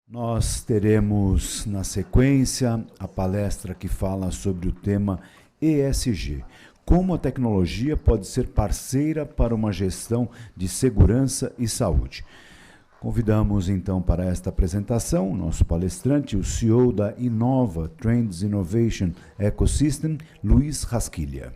Nós teremos, na sequência, a palestra que fala sobre o tema ESG. Como a tecnologia pode ser parceira para uma gestão de segurança e saúde. Convidamos, então, para esta apresentação, o nosso palestrante, o CEO da Inova Trends Innovation Ecosystem, Luiz Rasquilha.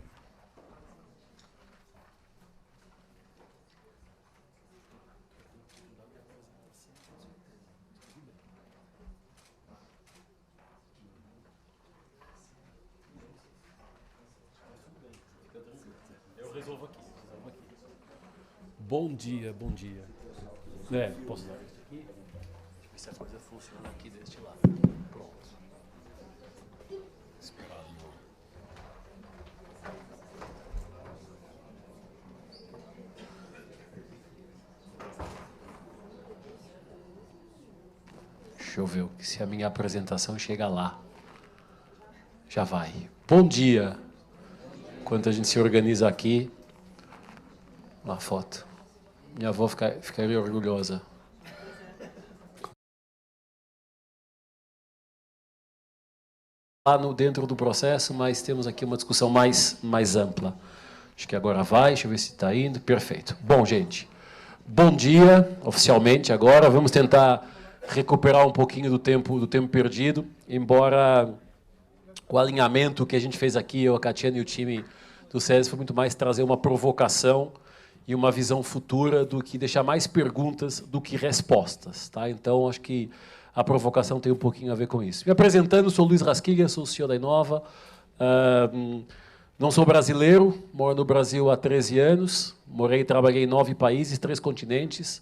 Bom dia, bom dia. Posso dar isso aqui? Deixa eu ver se a coisa funciona aqui deste lado. Pronto. Esperar ali. Deixa eu ver se a minha apresentação chega lá. Já vai. Bom dia. Enquanto a gente se organiza aqui. Uma foto. Minha avó ficaria orgulhosa. Lá dentro do processo, mas temos aqui uma discussão mais ampla. Acho que agora vai, deixa eu ver se está indo. Perfeito. Bom, gente, bom dia, oficialmente agora. Vamos tentar recuperar um pouquinho do tempo perdido, embora o alinhamento que a gente fez aqui, eu, a Catiana e o time do SESI, foi muito mais trazer uma provocação e uma visão futura do que deixar mais perguntas do que respostas. Tá? Então, acho que a provocação tem um pouquinho a ver com isso. Me apresentando, sou Luiz Rasquilha, sou o CEO da Inova. Não sou brasileiro, moro no Brasil há 13 anos. Morei e trabalhei em 9 países, 3 continentes.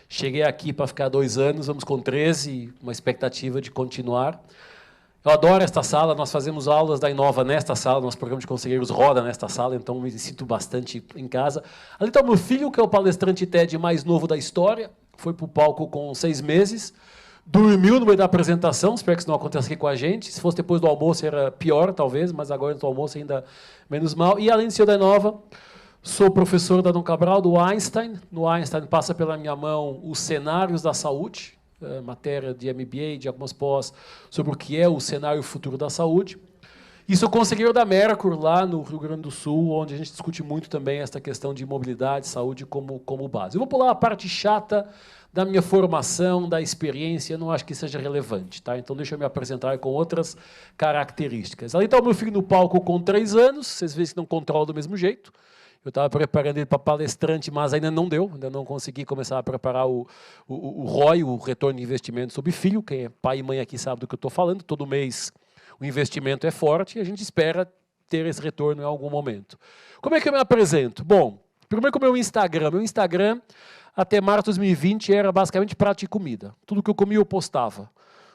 Cheguei aqui para ficar 2 anos, vamos com 13, uma expectativa de continuar. Eu adoro esta sala, nós fazemos aulas da Inova nesta sala, nosso programa de conselheiros roda nesta sala, então me sinto bastante em casa. Ali está o meu filho, que é o palestrante TED mais novo da história, foi para o palco com 6 meses, dormiu no meio da apresentação, espero que isso não aconteça aqui com a gente, se fosse depois do almoço era pior, talvez, mas agora no almoço ainda menos mal. E além de ser da Inova, sou professor da Dom Cabral, do Einstein. No Einstein passa pela minha mão os cenários da saúde, matéria de MBA, de algumas pós, sobre o que é o cenário futuro da saúde. E sou conselheiro da Mercur, lá no Rio Grande do Sul, onde a gente discute muito também esta questão de mobilidade, saúde como base. Eu vou pular a parte chata da minha formação, da experiência, não acho que seja relevante. Tá? Então, deixa eu me apresentar com outras características. Ali está o meu filho no palco com 3 anos, vocês veem que não controla do mesmo jeito. Eu estava preparando ele para palestrante, mas ainda não deu, ainda não consegui começar a preparar o ROI, o retorno de investimento sobre filho. Quem é pai e mãe aqui sabe do que eu estou falando. Todo mês o investimento é forte e a gente espera ter esse retorno em algum momento. Como é que eu me apresento? Bom, primeiro com o meu Instagram. Meu Instagram, até março de 2020, era basicamente prato de comida. Tudo que eu comia eu postava.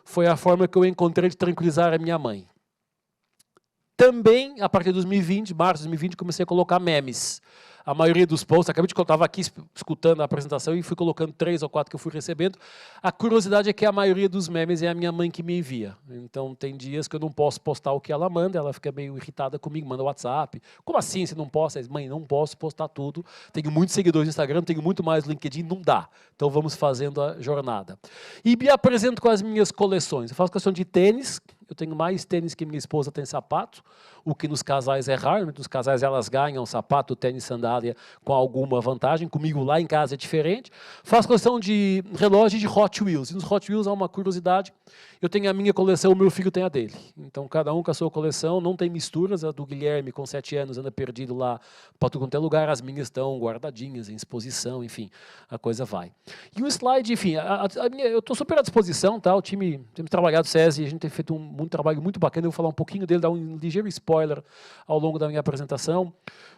Foi a forma que eu encontrei de tranquilizar a minha mãe. Também, a partir de 2020, março de 2020, comecei a colocar memes. A maioria dos posts, acabei de que eu estava aqui escutando a apresentação e fui colocando 3 ou 4 que eu fui recebendo. A curiosidade é que a maioria dos memes é a minha mãe que me envia. Então, tem dias que eu não posso postar o que ela manda, ela fica meio irritada comigo, manda WhatsApp. Como assim você não posta? Mãe, não posso postar tudo. Tenho muitos seguidores no Instagram, tenho muito mais no LinkedIn, não dá. Então, vamos fazendo a jornada. E me apresento com as minhas coleções. Eu faço questão de tênis. Eu tenho mais tênis que minha esposa tem sapato, o que nos casais é raro. Nos casais elas ganham sapato, tênis, sandália com alguma vantagem. Comigo lá em casa é diferente. Faço questão de relógio de Hot Wheels. E nos Hot Wheels há uma curiosidade. Eu tenho a minha coleção, o meu filho tem a dele. Então, cada um com a sua coleção, não tem misturas. A do Guilherme, com 7 anos, anda perdido lá para tudo quanto é lugar. As minhas estão guardadinhas, em exposição, enfim, a coisa vai. E o slide, enfim, eu estou super à disposição, tá? O time, temos trabalhado SESI, a gente tem feito um trabalho muito bacana. Eu vou falar um pouquinho dele, dar um ligeiro spoiler ao longo da minha apresentação.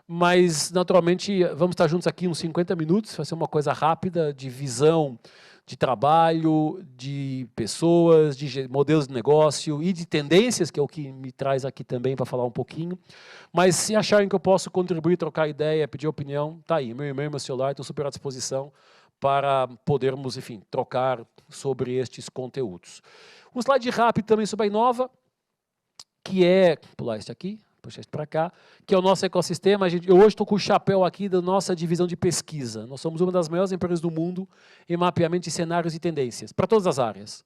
Mas, naturalmente, vamos estar juntos aqui uns 50 minutos. Vai ser uma coisa rápida, de visão de trabalho, de pessoas, de modelos de negócio e de tendências, que é o que me traz aqui também para falar um pouquinho. Mas se acharem que eu posso contribuir, trocar ideia, pedir opinião, tá aí, meu e-mail, meu celular, estou super à disposição para podermos, enfim, trocar sobre estes conteúdos. Um slide rápido também sobre a Inova, que é, vou pular este aqui, puxar isso para cá, que é o nosso ecossistema. Eu hoje estou com o chapéu aqui da nossa divisão de pesquisa. Nós somos uma das maiores empresas do mundo em mapeamento de cenários e tendências, para todas as áreas.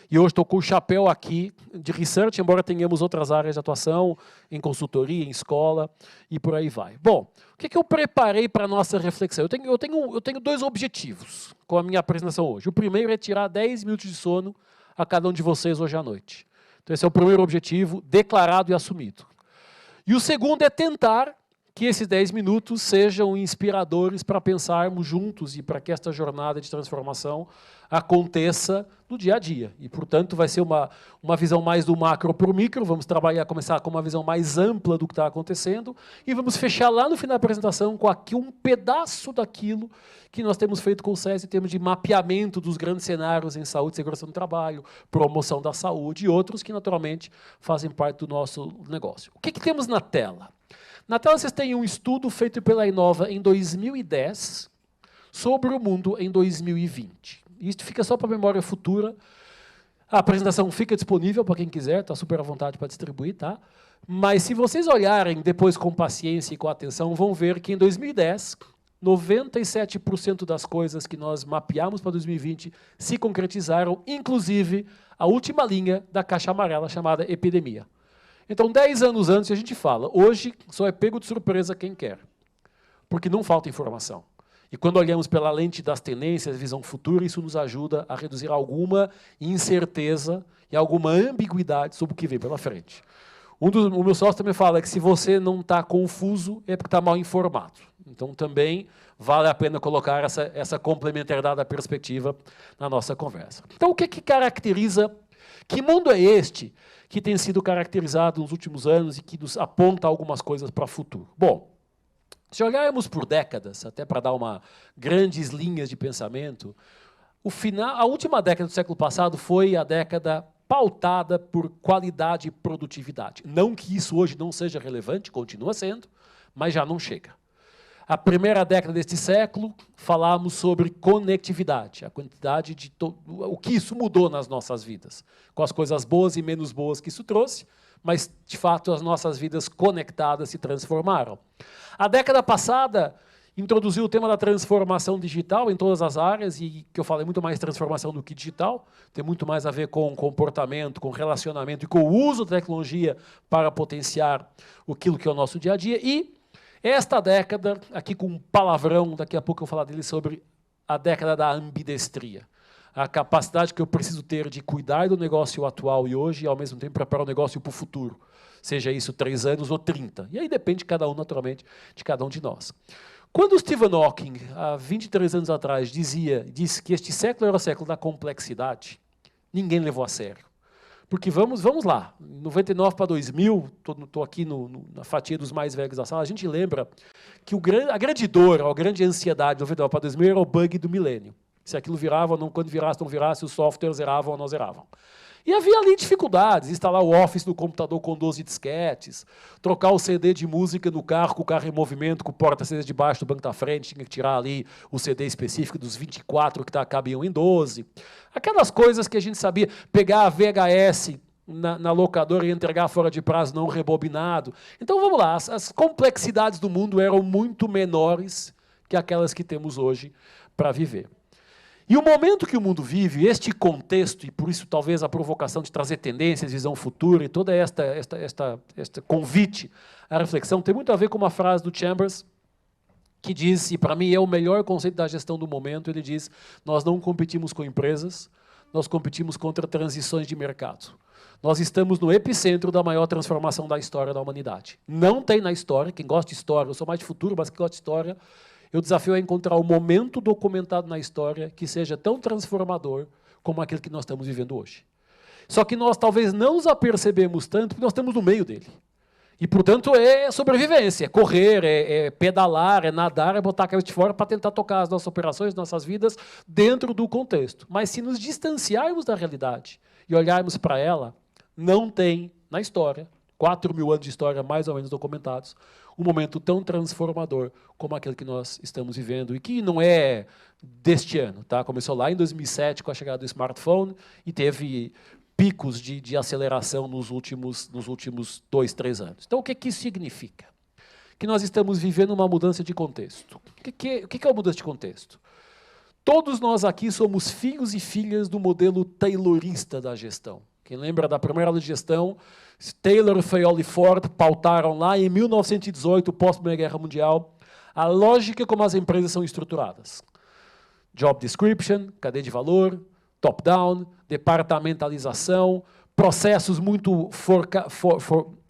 E hoje estou com o chapéu aqui de research, embora tenhamos outras áreas de atuação, em consultoria, em escola, e por aí vai. Bom, o que eu preparei para a nossa reflexão? Eu tenho 2 objetivos com a minha apresentação hoje. O primeiro é tirar 10 minutos de sono a cada um de vocês hoje à noite. Então esse é o primeiro objetivo, declarado e assumido. E o segundo é tentar que esses 10 minutos sejam inspiradores para pensarmos juntos e para que esta jornada de transformação aconteça no dia a dia. E, portanto, vai ser uma visão mais do macro para o micro, vamos começar com uma visão mais ampla do que está acontecendo e vamos fechar lá no final da apresentação com aqui um pedaço daquilo que nós temos feito com o SES em termos de mapeamento dos grandes cenários em saúde e segurança no trabalho, promoção da saúde e outros que, naturalmente, fazem parte do nosso negócio. O que temos na tela? Na tela vocês têm um estudo feito pela Inova em 2010 sobre o mundo em 2020. Isso fica só para memória futura. A apresentação fica disponível para quem quiser, está super à vontade para distribuir, tá? Mas se vocês olharem depois com paciência e com atenção, vão ver que em 2010, 97% das coisas que nós mapeamos para 2020 se concretizaram, inclusive a última linha da caixa amarela chamada epidemia. Então, 10 anos antes, a gente fala, hoje só é pego de surpresa quem quer, porque não falta informação. E quando olhamos pela lente das tendências, visão futura, isso nos ajuda a reduzir alguma incerteza e alguma ambiguidade sobre o que vem pela frente. O meu sócio também fala que se você não está confuso, é porque está mal informado. Então, também vale a pena colocar essa complementariedade da perspectiva na nossa conversa. Então, o que caracteriza... Que mundo é este que tem sido caracterizado nos últimos anos e que nos aponta algumas coisas para o futuro? Bom, se olharmos por décadas, até para dar grandes linhas de pensamento, a última década do século passado foi a década pautada por qualidade e produtividade. Não que isso hoje não seja relevante, continua sendo, mas já não chega. A primeira década deste século, falamos sobre conectividade, a quantidade de o que isso mudou nas nossas vidas, com as coisas boas e menos boas que isso trouxe, mas, de fato, as nossas vidas conectadas se transformaram. A década passada introduziu o tema da transformação digital em todas as áreas, e que eu falei muito mais transformação do que digital, tem muito mais a ver com comportamento, com relacionamento e com o uso da tecnologia para potenciar aquilo que é o nosso dia a dia, e esta década, aqui com um palavrão, daqui a pouco eu vou falar dele, sobre a década da ambidestria. A capacidade que eu preciso ter de cuidar do negócio atual e hoje, e ao mesmo tempo preparar o negócio para o futuro. Seja isso 3 anos ou 30. E aí depende de cada um, naturalmente, de cada um de nós. Quando o Stephen Hawking, há 23 anos atrás, disse que este século era o século da complexidade, ninguém levou a sério. Porque vamos lá, 99 para 2000, estou aqui na fatia dos mais velhos da sala, a gente lembra que a grande dor, a grande ansiedade de 99 para 2000 era o bug do milênio. Se aquilo virava, não, quando virasse, não virasse, os softwares zeravam ou não zeravam. E havia ali dificuldades, instalar o Office no computador com 12 disquetes, trocar o CD de música no carro, com o carro em movimento, com o porta-CDs debaixo do banco da frente, tinha que tirar ali o CD específico dos 24 que cabiam em 12. Aquelas coisas que a gente sabia, pegar a VHS na locadora e entregar fora de prazo não rebobinado. Então, vamos lá, as complexidades do mundo eram muito menores que aquelas que temos hoje para viver. E o momento que o mundo vive, este contexto, e por isso talvez a provocação de trazer tendências, visão futura, e toda este convite à reflexão, tem muito a ver com uma frase do Chambers, que diz, e para mim é o melhor conceito da gestão do momento, ele diz, nós não competimos com empresas, nós competimos contra transições de mercado. Nós estamos no epicentro da maior transformação da história da humanidade. Não tem na história, quem gosta de história, eu sou mais de futuro, mas quem gosta de história, eu desafio a encontrar o momento documentado na história que seja tão transformador como aquele que nós estamos vivendo hoje. Só que nós talvez não nos apercebemos tanto porque nós estamos no meio dele. E, portanto, é sobrevivência, é correr, é pedalar, é nadar, é botar a cabeça de fora para tentar tocar as nossas operações, nossas vidas dentro do contexto. Mas se nos distanciarmos da realidade e olharmos para ela, não tem na história, 4.000 anos de história mais ou menos documentados, um momento tão transformador como aquele que nós estamos vivendo e que não é deste ano. Tá? Começou lá em 2007 com a chegada do smartphone e teve picos de aceleração nos últimos 2, 3 anos. Então, o que isso significa? Que nós estamos vivendo uma mudança de contexto. O que é uma mudança de contexto? Todos nós aqui somos filhos e filhas do modelo taylorista da gestão. Quem lembra da primeira aula de gestão, Taylor, Fayol e Ford pautaram lá em 1918, pós-Primeira Guerra Mundial, a lógica como as empresas são estruturadas. Job description, cadeia de valor, top-down, departamentalização, processos muito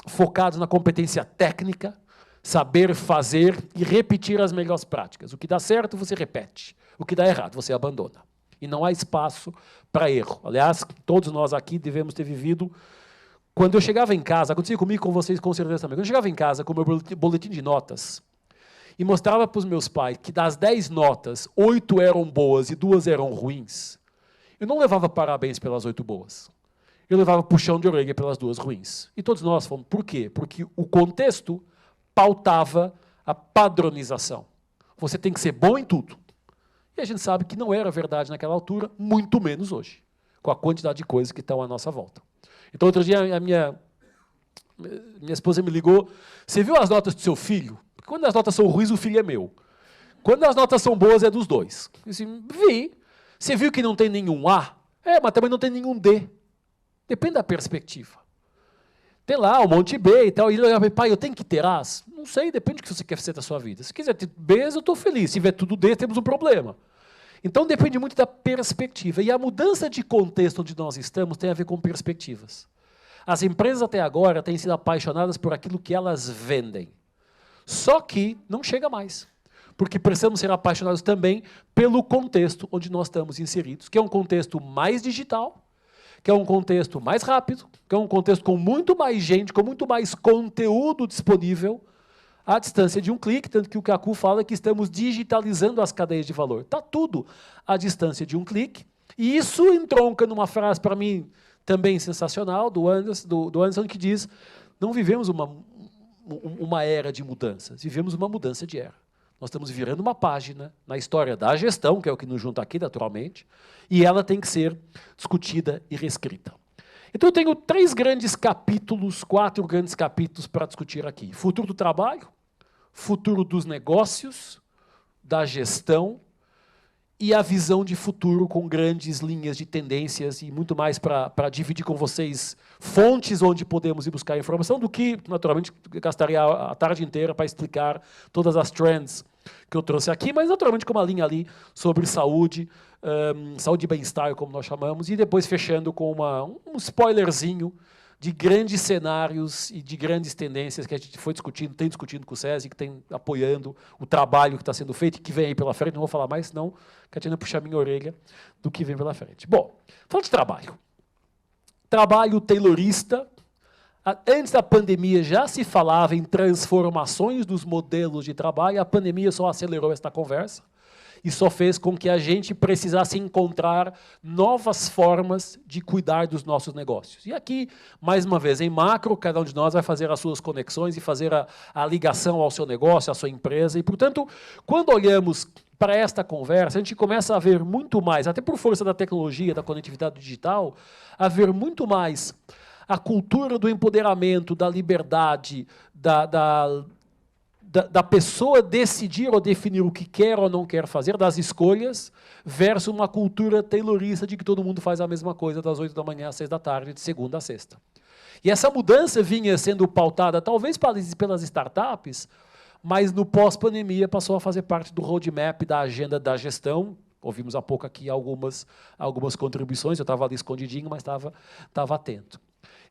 focados na competência técnica, saber fazer e repetir as melhores práticas. O que dá certo, você repete. O que dá errado, você abandona. E não há espaço para erro. Aliás, todos nós aqui devemos ter vivido. Quando eu chegava em casa, acontecia comigo, com vocês com certeza também, quando eu chegava em casa com o meu boletim de notas e mostrava para os meus pais que das 10 notas, 8 eram boas e 2 eram ruins, eu não levava parabéns pelas 8 boas. Eu levava puxão de orelha pelas 2 ruins. E todos nós fomos. Por quê? Porque o contexto pautava a padronização. Você tem que ser bom em tudo. E a gente sabe que não era verdade naquela altura, muito menos hoje, com a quantidade de coisas que estão à nossa volta. Então, outro dia, a minha esposa me ligou, você viu as notas do seu filho? Quando as notas são ruins, o filho é meu. Quando as notas são boas, é dos dois. Eu disse, vi. Você viu que não tem nenhum A? Mas também não tem nenhum D. Depende da perspectiva. Tem lá um monte de B e tal. E ele olhava, pai, eu tenho que ter As? Não sei, depende do que você quer fazer da sua vida. Se quiser ter Bs, eu estou feliz. Se tiver tudo D, temos um problema. Então depende muito da perspectiva. E a mudança de contexto onde nós estamos tem a ver com perspectivas. As empresas até agora têm sido apaixonadas por aquilo que elas vendem. Só que não chega mais. Porque precisamos ser apaixonados também pelo contexto onde nós estamos inseridos, que é um contexto mais digital, que é um contexto mais rápido, que é um contexto com muito mais gente, com muito mais conteúdo disponível, à distância de um clique, tanto que o Kaku fala que estamos digitalizando as cadeias de valor. Está tudo à distância de um clique, e isso entronca numa frase, para mim, também sensacional, do Anderson, que diz, não vivemos uma era de mudanças, vivemos uma mudança de era. Nós estamos virando uma página na história da gestão, que é o que nos junta aqui, naturalmente, e ela tem que ser discutida e reescrita. Então, eu tenho 3 grandes capítulos, 4 grandes capítulos para discutir aqui. Futuro do trabalho, futuro dos negócios, da gestão e a visão de futuro com grandes linhas de tendências e muito mais para dividir com vocês fontes onde podemos ir buscar informação do que, naturalmente, gastaria a tarde inteira para explicar todas as trends que eu trouxe aqui, mas, naturalmente, com uma linha ali sobre saúde, saúde e bem-estar, como nós chamamos, e depois fechando com um spoilerzinho de grandes cenários e de grandes tendências que a gente tem discutindo com o SESI, que tem apoiando o trabalho que está sendo feito e que vem aí pela frente. Não vou falar mais, senão a Catarina puxa a minha orelha do que vem pela frente. Bom, falando de trabalho. Trabalho taylorista. Antes da pandemia já se falava em transformações dos modelos de trabalho, a pandemia só acelerou esta conversa e só fez com que a gente precisasse encontrar novas formas de cuidar dos nossos negócios. E aqui, mais uma vez, em macro, cada um de nós vai fazer as suas conexões e fazer a ligação ao seu negócio, à sua empresa. E, portanto, quando olhamos para esta conversa, a gente começa a ver muito mais, até por força da tecnologia, da conectividade digital, a ver muito mais a cultura do empoderamento, da liberdade, da pessoa decidir ou definir o que quer ou não quer fazer, das escolhas, versus uma cultura taylorista de que todo mundo faz a mesma coisa das 8 da manhã às 6 da tarde, de segunda a sexta. E essa mudança vinha sendo pautada, talvez pelas startups, mas no pós-pandemia passou a fazer parte do roadmap da agenda da gestão. Ouvimos há pouco aqui algumas contribuições, eu estava ali escondidinho, mas estava atento.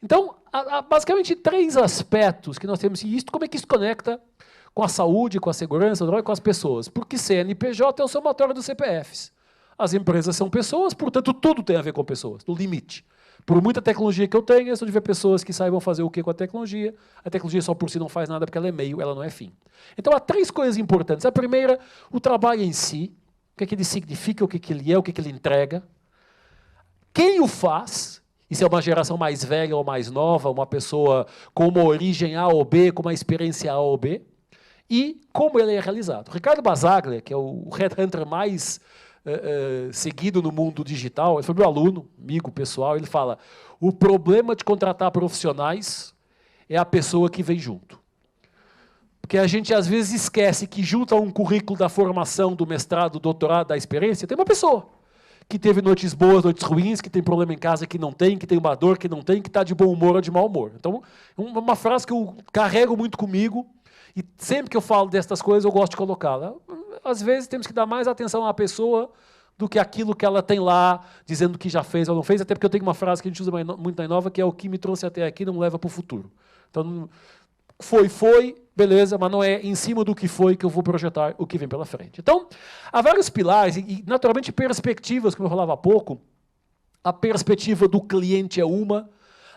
Então, há basicamente 3 aspectos que nós temos, e como é que isso conecta com a saúde, com a segurança, com as pessoas. Porque CNPJ é o somatório dos CPFs. As empresas são pessoas, portanto, tudo tem a ver com pessoas, no limite. Por muita tecnologia que eu tenho, eu só de ver pessoas que saibam fazer o que com a tecnologia. A tecnologia só por si não faz nada porque ela é meio, ela não é fim. Então, há 3 coisas importantes. A primeira, o trabalho em si, o que ele significa, o que ele é, o que ele entrega. Quem o faz, e se é uma geração mais velha ou mais nova, uma pessoa com uma origem A ou B, com uma experiência A ou B, e como ele é realizado. Ricardo Basaglia, que é o headhunter mais seguido no mundo digital, ele foi meu aluno, amigo pessoal, ele fala, o problema de contratar profissionais é a pessoa que vem junto. Porque a gente às vezes esquece que junto a um currículo da formação, do mestrado, do doutorado, da experiência, tem uma pessoa que teve noites boas, noites ruins, que tem problema em casa que não tem, que tem uma dor que não tem, que está de bom humor ou de mau humor. Então, uma frase que eu carrego muito comigo, e sempre que eu falo destas coisas, eu gosto de colocá-la. Às vezes temos que dar mais atenção à pessoa do que aquilo que ela tem lá, dizendo que já fez ou não fez, até porque eu tenho uma frase que a gente usa muito na Inova, que é o que me trouxe até aqui não me leva para o futuro. Então, foi, beleza, mas não é em cima do que foi que eu vou projetar o que vem pela frente. Então, há vários pilares e naturalmente, perspectivas, como eu falava há pouco. A perspectiva do cliente é uma,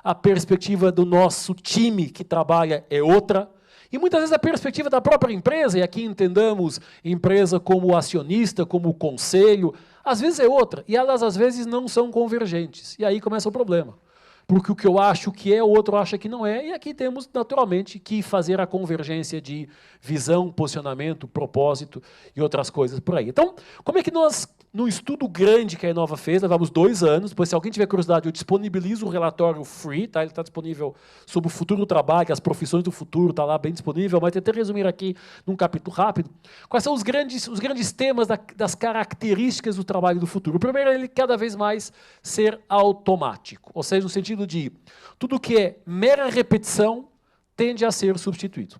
a perspectiva do nosso time que trabalha é outra, e muitas vezes a perspectiva da própria empresa, e aqui entendamos empresa como acionista, como conselho, às vezes é outra, e elas às vezes não são convergentes, e aí começa o problema. Porque o que eu acho que é, o outro acha que não é, e aqui temos, naturalmente, que fazer a convergência de visão, posicionamento, propósito e outras coisas por aí. Então, como é que nós, num estudo grande que a Inova fez, levamos 2 anos, depois se alguém tiver curiosidade, eu disponibilizo o relatório free, tá? Ele está disponível sobre o futuro do trabalho, as profissões do futuro, está lá bem disponível, mas tentei resumir aqui num capítulo rápido. Quais são os grandes temas das características do trabalho do futuro? O primeiro é ele cada vez mais ser automático, ou seja, no sentido de tudo que é mera repetição tende a ser substituído.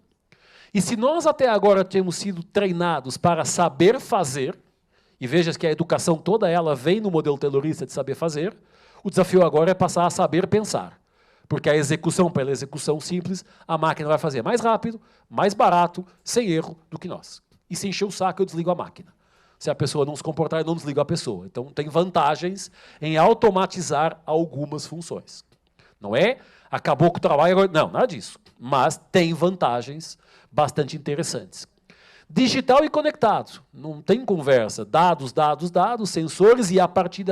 E se nós até agora temos sido treinados para saber fazer, e veja que a educação toda ela vem no modelo taylorista de saber fazer, o desafio agora é passar a saber pensar. Porque a execução, pela execução simples, a máquina vai fazer mais rápido, mais barato, sem erro do que nós. E se encher o saco, eu desligo a máquina. Se a pessoa não se comportar, eu não desligo a pessoa. Então, tem vantagens em automatizar algumas funções. Não é acabou com o trabalho, agora, não, nada disso. Mas tem vantagens bastante interessantes. Digital e conectado, não tem conversa. Dados, dados, dados, sensores, e a partir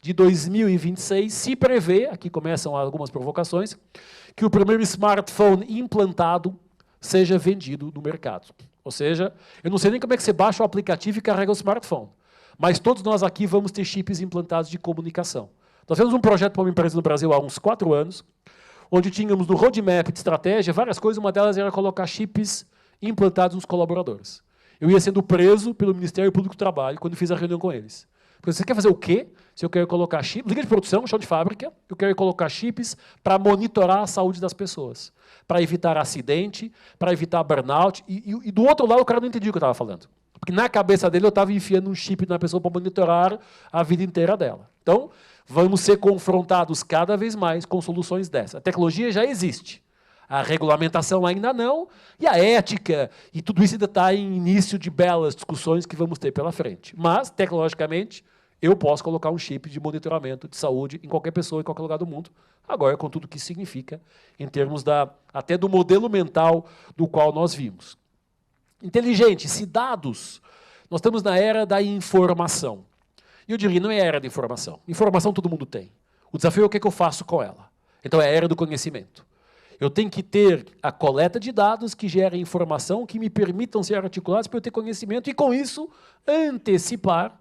de 2026 se prevê, aqui começam algumas provocações, que o primeiro smartphone implantado seja vendido no mercado. Ou seja, eu não sei nem como é que você baixa o aplicativo e carrega o smartphone, mas todos nós aqui vamos ter chips implantados de comunicação. Nós fizemos um projeto para uma empresa no Brasil há uns 4 anos, onde tínhamos no roadmap de estratégia várias coisas, uma delas era colocar chips implantados nos colaboradores. Eu ia sendo preso pelo Ministério Público do Trabalho quando fiz a reunião com eles. Porque você quer fazer o quê? Se eu quero colocar chips, linha de produção, chão de fábrica, eu quero colocar chips para monitorar a saúde das pessoas, para evitar acidente, para evitar burnout, e do outro lado o cara não entendia o que eu estava falando. Porque na cabeça dele eu estava enfiando um chip na pessoa para monitorar a vida inteira dela. Então, vamos ser confrontados cada vez mais com soluções dessas. A tecnologia já existe. A regulamentação ainda não, e a ética, e tudo isso ainda está em início de belas discussões que vamos ter pela frente. Mas, tecnologicamente, eu posso colocar um chip de monitoramento de saúde em qualquer pessoa, em qualquer lugar do mundo, agora com tudo o que significa, em termos até do modelo mental do qual nós vimos. Inteligente, se dados, nós estamos na era da informação. E eu diria, não é a era da informação. Informação todo mundo tem. O desafio é o que eu faço com ela. Então, é a era do conhecimento. Eu tenho que ter a coleta de dados que gerem informação, que me permitam ser articulados para eu ter conhecimento e, com isso, antecipar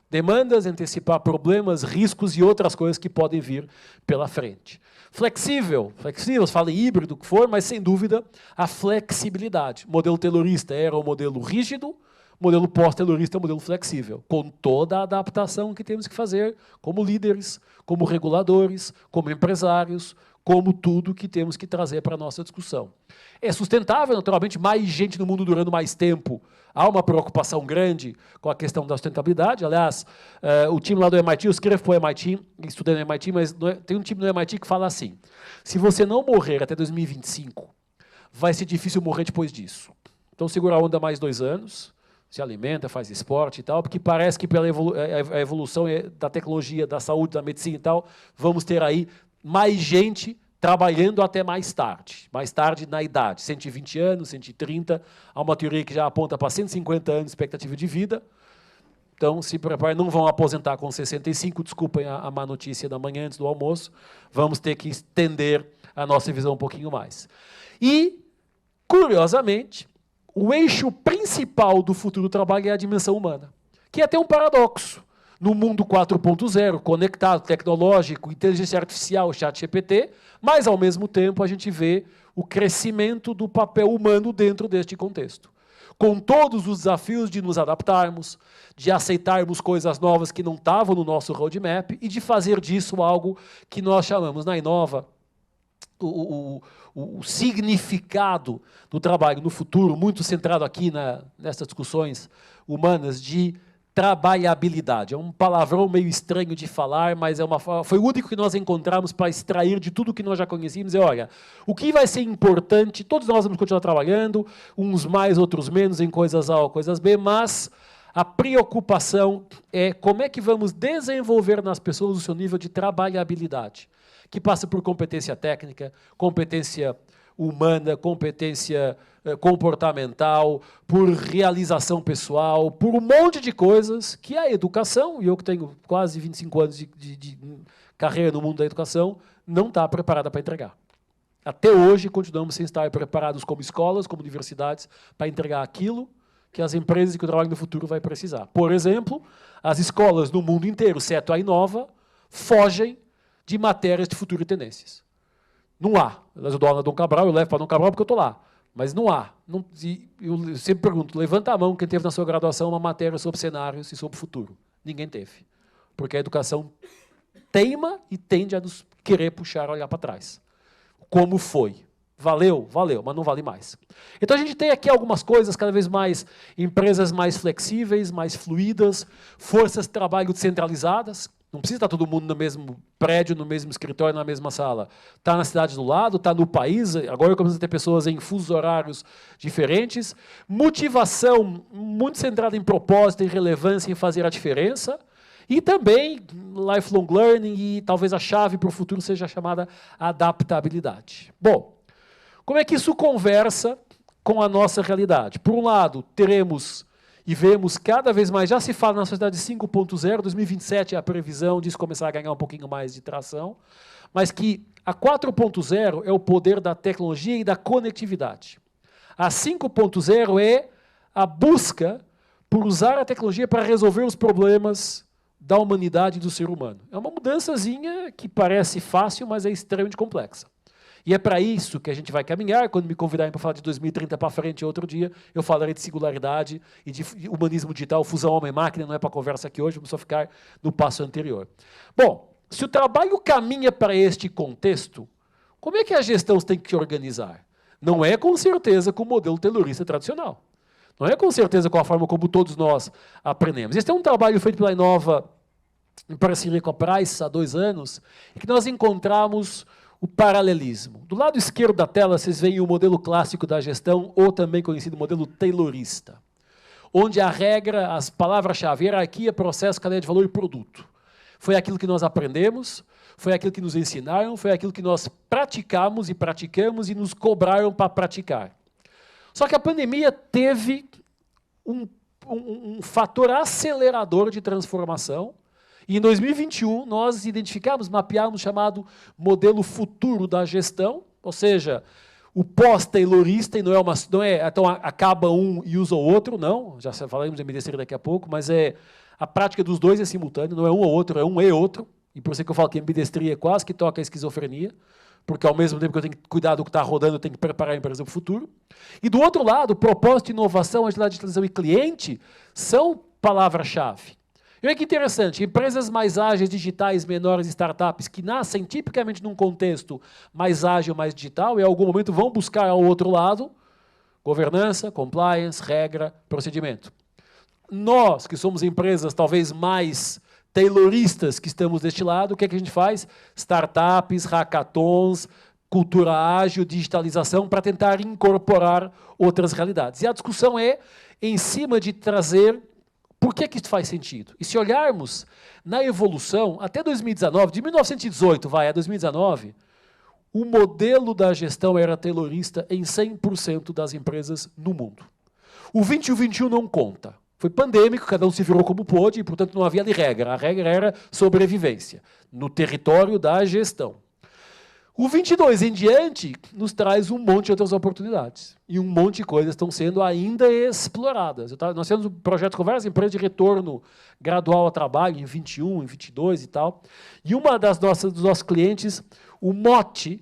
demandas, antecipar problemas, riscos e outras coisas que podem vir pela frente. Flexível, fala em híbrido, o que for, mas, sem dúvida, a flexibilidade. O modelo taylorista era o modelo rígido, o modelo pós-taylorista é o modelo flexível, com toda a adaptação que temos que fazer como líderes, como reguladores, como empresários, como tudo que temos que trazer para a nossa discussão. É sustentável, naturalmente, mais gente no mundo durando mais tempo. Há uma preocupação grande com a questão da sustentabilidade. Aliás, o time lá do MIT, eu escrevo para o MIT, estudei no MIT, mas tem um time no MIT que fala assim, se você não morrer até 2025, vai ser difícil morrer depois disso. Então, segura a onda mais 2 anos, se alimenta, faz esporte e tal, porque parece que pela a evolução da tecnologia, da saúde, da medicina e tal, vamos ter aí mais gente trabalhando até mais tarde na idade, 120 anos, 130, há uma teoria que já aponta para 150 anos de expectativa de vida, então se preparem, não vão aposentar com 65, desculpem a má notícia da manhã antes do almoço, vamos ter que estender a nossa visão um pouquinho mais. E, curiosamente, o eixo principal do futuro do trabalho é a dimensão humana, que é até um paradoxo. no mundo 4.0, conectado, tecnológico, inteligência artificial, ChatGPT, mas, ao mesmo tempo, a gente vê o crescimento do papel humano dentro deste contexto. Com todos os desafios de nos adaptarmos, de aceitarmos coisas novas que não estavam no nosso roadmap e de fazer disso algo que nós chamamos na Inova o significado do trabalho no futuro, muito centrado aqui nessas discussões humanas, de trabalhabilidade. É um palavrão meio estranho de falar, mas foi o único que nós encontramos para extrair de tudo que nós já conhecíamos. Olha, o que vai ser importante, todos nós vamos continuar trabalhando, uns mais, outros menos, em coisas A ou coisas B, mas a preocupação é como é que vamos desenvolver nas pessoas o seu nível de trabalhabilidade, que passa por competência técnica, competência humana, competência comportamental, por realização pessoal, por um monte de coisas que a educação, e eu que tenho quase 25 anos de carreira no mundo da educação, não está preparada para entregar. Até hoje, continuamos sem estar preparados como escolas, como universidades, para entregar aquilo que as empresas e que o trabalho no futuro vai precisar. Por exemplo, as escolas no mundo inteiro, exceto a Inova, fogem de matérias de futuro e tendências. Não há. Eu dou aula na Dom Cabral, eu levo para Dom Cabral porque eu estou lá. Mas não há. Eu sempre pergunto, levanta a mão quem teve na sua graduação uma matéria sobre cenários e sobre futuro. Ninguém teve. Porque a educação teima e tende a nos querer puxar, olhar para trás. Como foi? Valeu? Valeu, mas não vale mais. Então a gente tem aqui algumas coisas, cada vez mais, empresas mais flexíveis, mais fluídas, forças de trabalho descentralizadas. Não precisa estar todo mundo no mesmo prédio, no mesmo escritório, na mesma sala. Está na cidade do lado, está no país. Agora começamos a ter pessoas em fusos horários diferentes. Motivação muito centrada em propósito, em relevância, em fazer a diferença. E também lifelong learning e talvez a chave para o futuro seja chamada adaptabilidade. Bom, como é que isso conversa com a nossa realidade? Por um lado, teremos e vemos cada vez mais, já se fala na sociedade 5.0, 2027 é a previsão disso começar a ganhar um pouquinho mais de tração, mas que a 4.0 é o poder da tecnologia e da conectividade. A 5.0 é a busca por usar a tecnologia para resolver os problemas da humanidade e do ser humano. É uma mudançazinha que parece fácil, mas é extremamente complexa. E é para isso que a gente vai caminhar. Quando me convidarem para falar de 2030 para frente, outro dia, eu falarei de singularidade e de humanismo digital, fusão homem-máquina, não é para conversa aqui hoje, vamos só ficar no passo anterior. Bom, se o trabalho caminha para este contexto, como é que a gestão tem que organizar? Não é com certeza com o modelo taylorista tradicional. Não é com certeza com a forma como todos nós aprendemos. Este é um trabalho feito pela Inova, em parceria com a Price, há 2 anos, em que nós encontramos o paralelismo. Do lado esquerdo da tela, vocês veem o modelo clássico da gestão, ou também conhecido modelo taylorista, onde a regra, as palavras-chave, hierarquia, processo, cadeia de valor e produto. Foi aquilo que nós aprendemos, foi aquilo que nos ensinaram, foi aquilo que nós praticamos e praticamos e nos cobraram para praticar. Só que a pandemia teve um fator acelerador de transformação. E em 2021, nós identificamos, mapeamos o chamado modelo futuro da gestão, ou seja, o pós-taylorista, e não é então acaba um e usa o outro, não, já falaremos de ambidestria daqui a pouco, mas a prática dos dois é simultânea, não é um ou outro, é um e outro, e por isso que eu falo que a ambidestria quase que toca a esquizofrenia, porque ao mesmo tempo que eu tenho que cuidar do que está rodando, eu tenho que preparar a empresa para o futuro. E do outro lado, propósito, inovação, agilidade, digitalização e cliente são palavras-chave. E olha que interessante, empresas mais ágeis, digitais, menores, startups, que nascem tipicamente num contexto mais ágil, mais digital, e em algum momento vão buscar ao outro lado governança, compliance, regra, procedimento. Nós, que somos empresas talvez mais tayloristas que estamos deste lado, o que é que a gente faz? Startups, hackathons, cultura ágil, digitalização, para tentar incorporar outras realidades. E a discussão é em cima de trazer. Por que isso faz sentido? E se olharmos na evolução, até 2019, de 1918 a 2019, o modelo da gestão era taylorista em 100% das empresas no mundo. O 20 e o 21 não conta. Foi pandêmico, cada um se virou como pôde, e, portanto, não havia ali regra. A regra era sobrevivência, no território da gestão. O 22 em diante nos traz um monte de outras oportunidades. E um monte de coisas estão sendo ainda exploradas. Nós temos um projeto com várias empresas de retorno gradual ao trabalho, em 21, em 22 e tal. E uma dos nossos clientes, o mote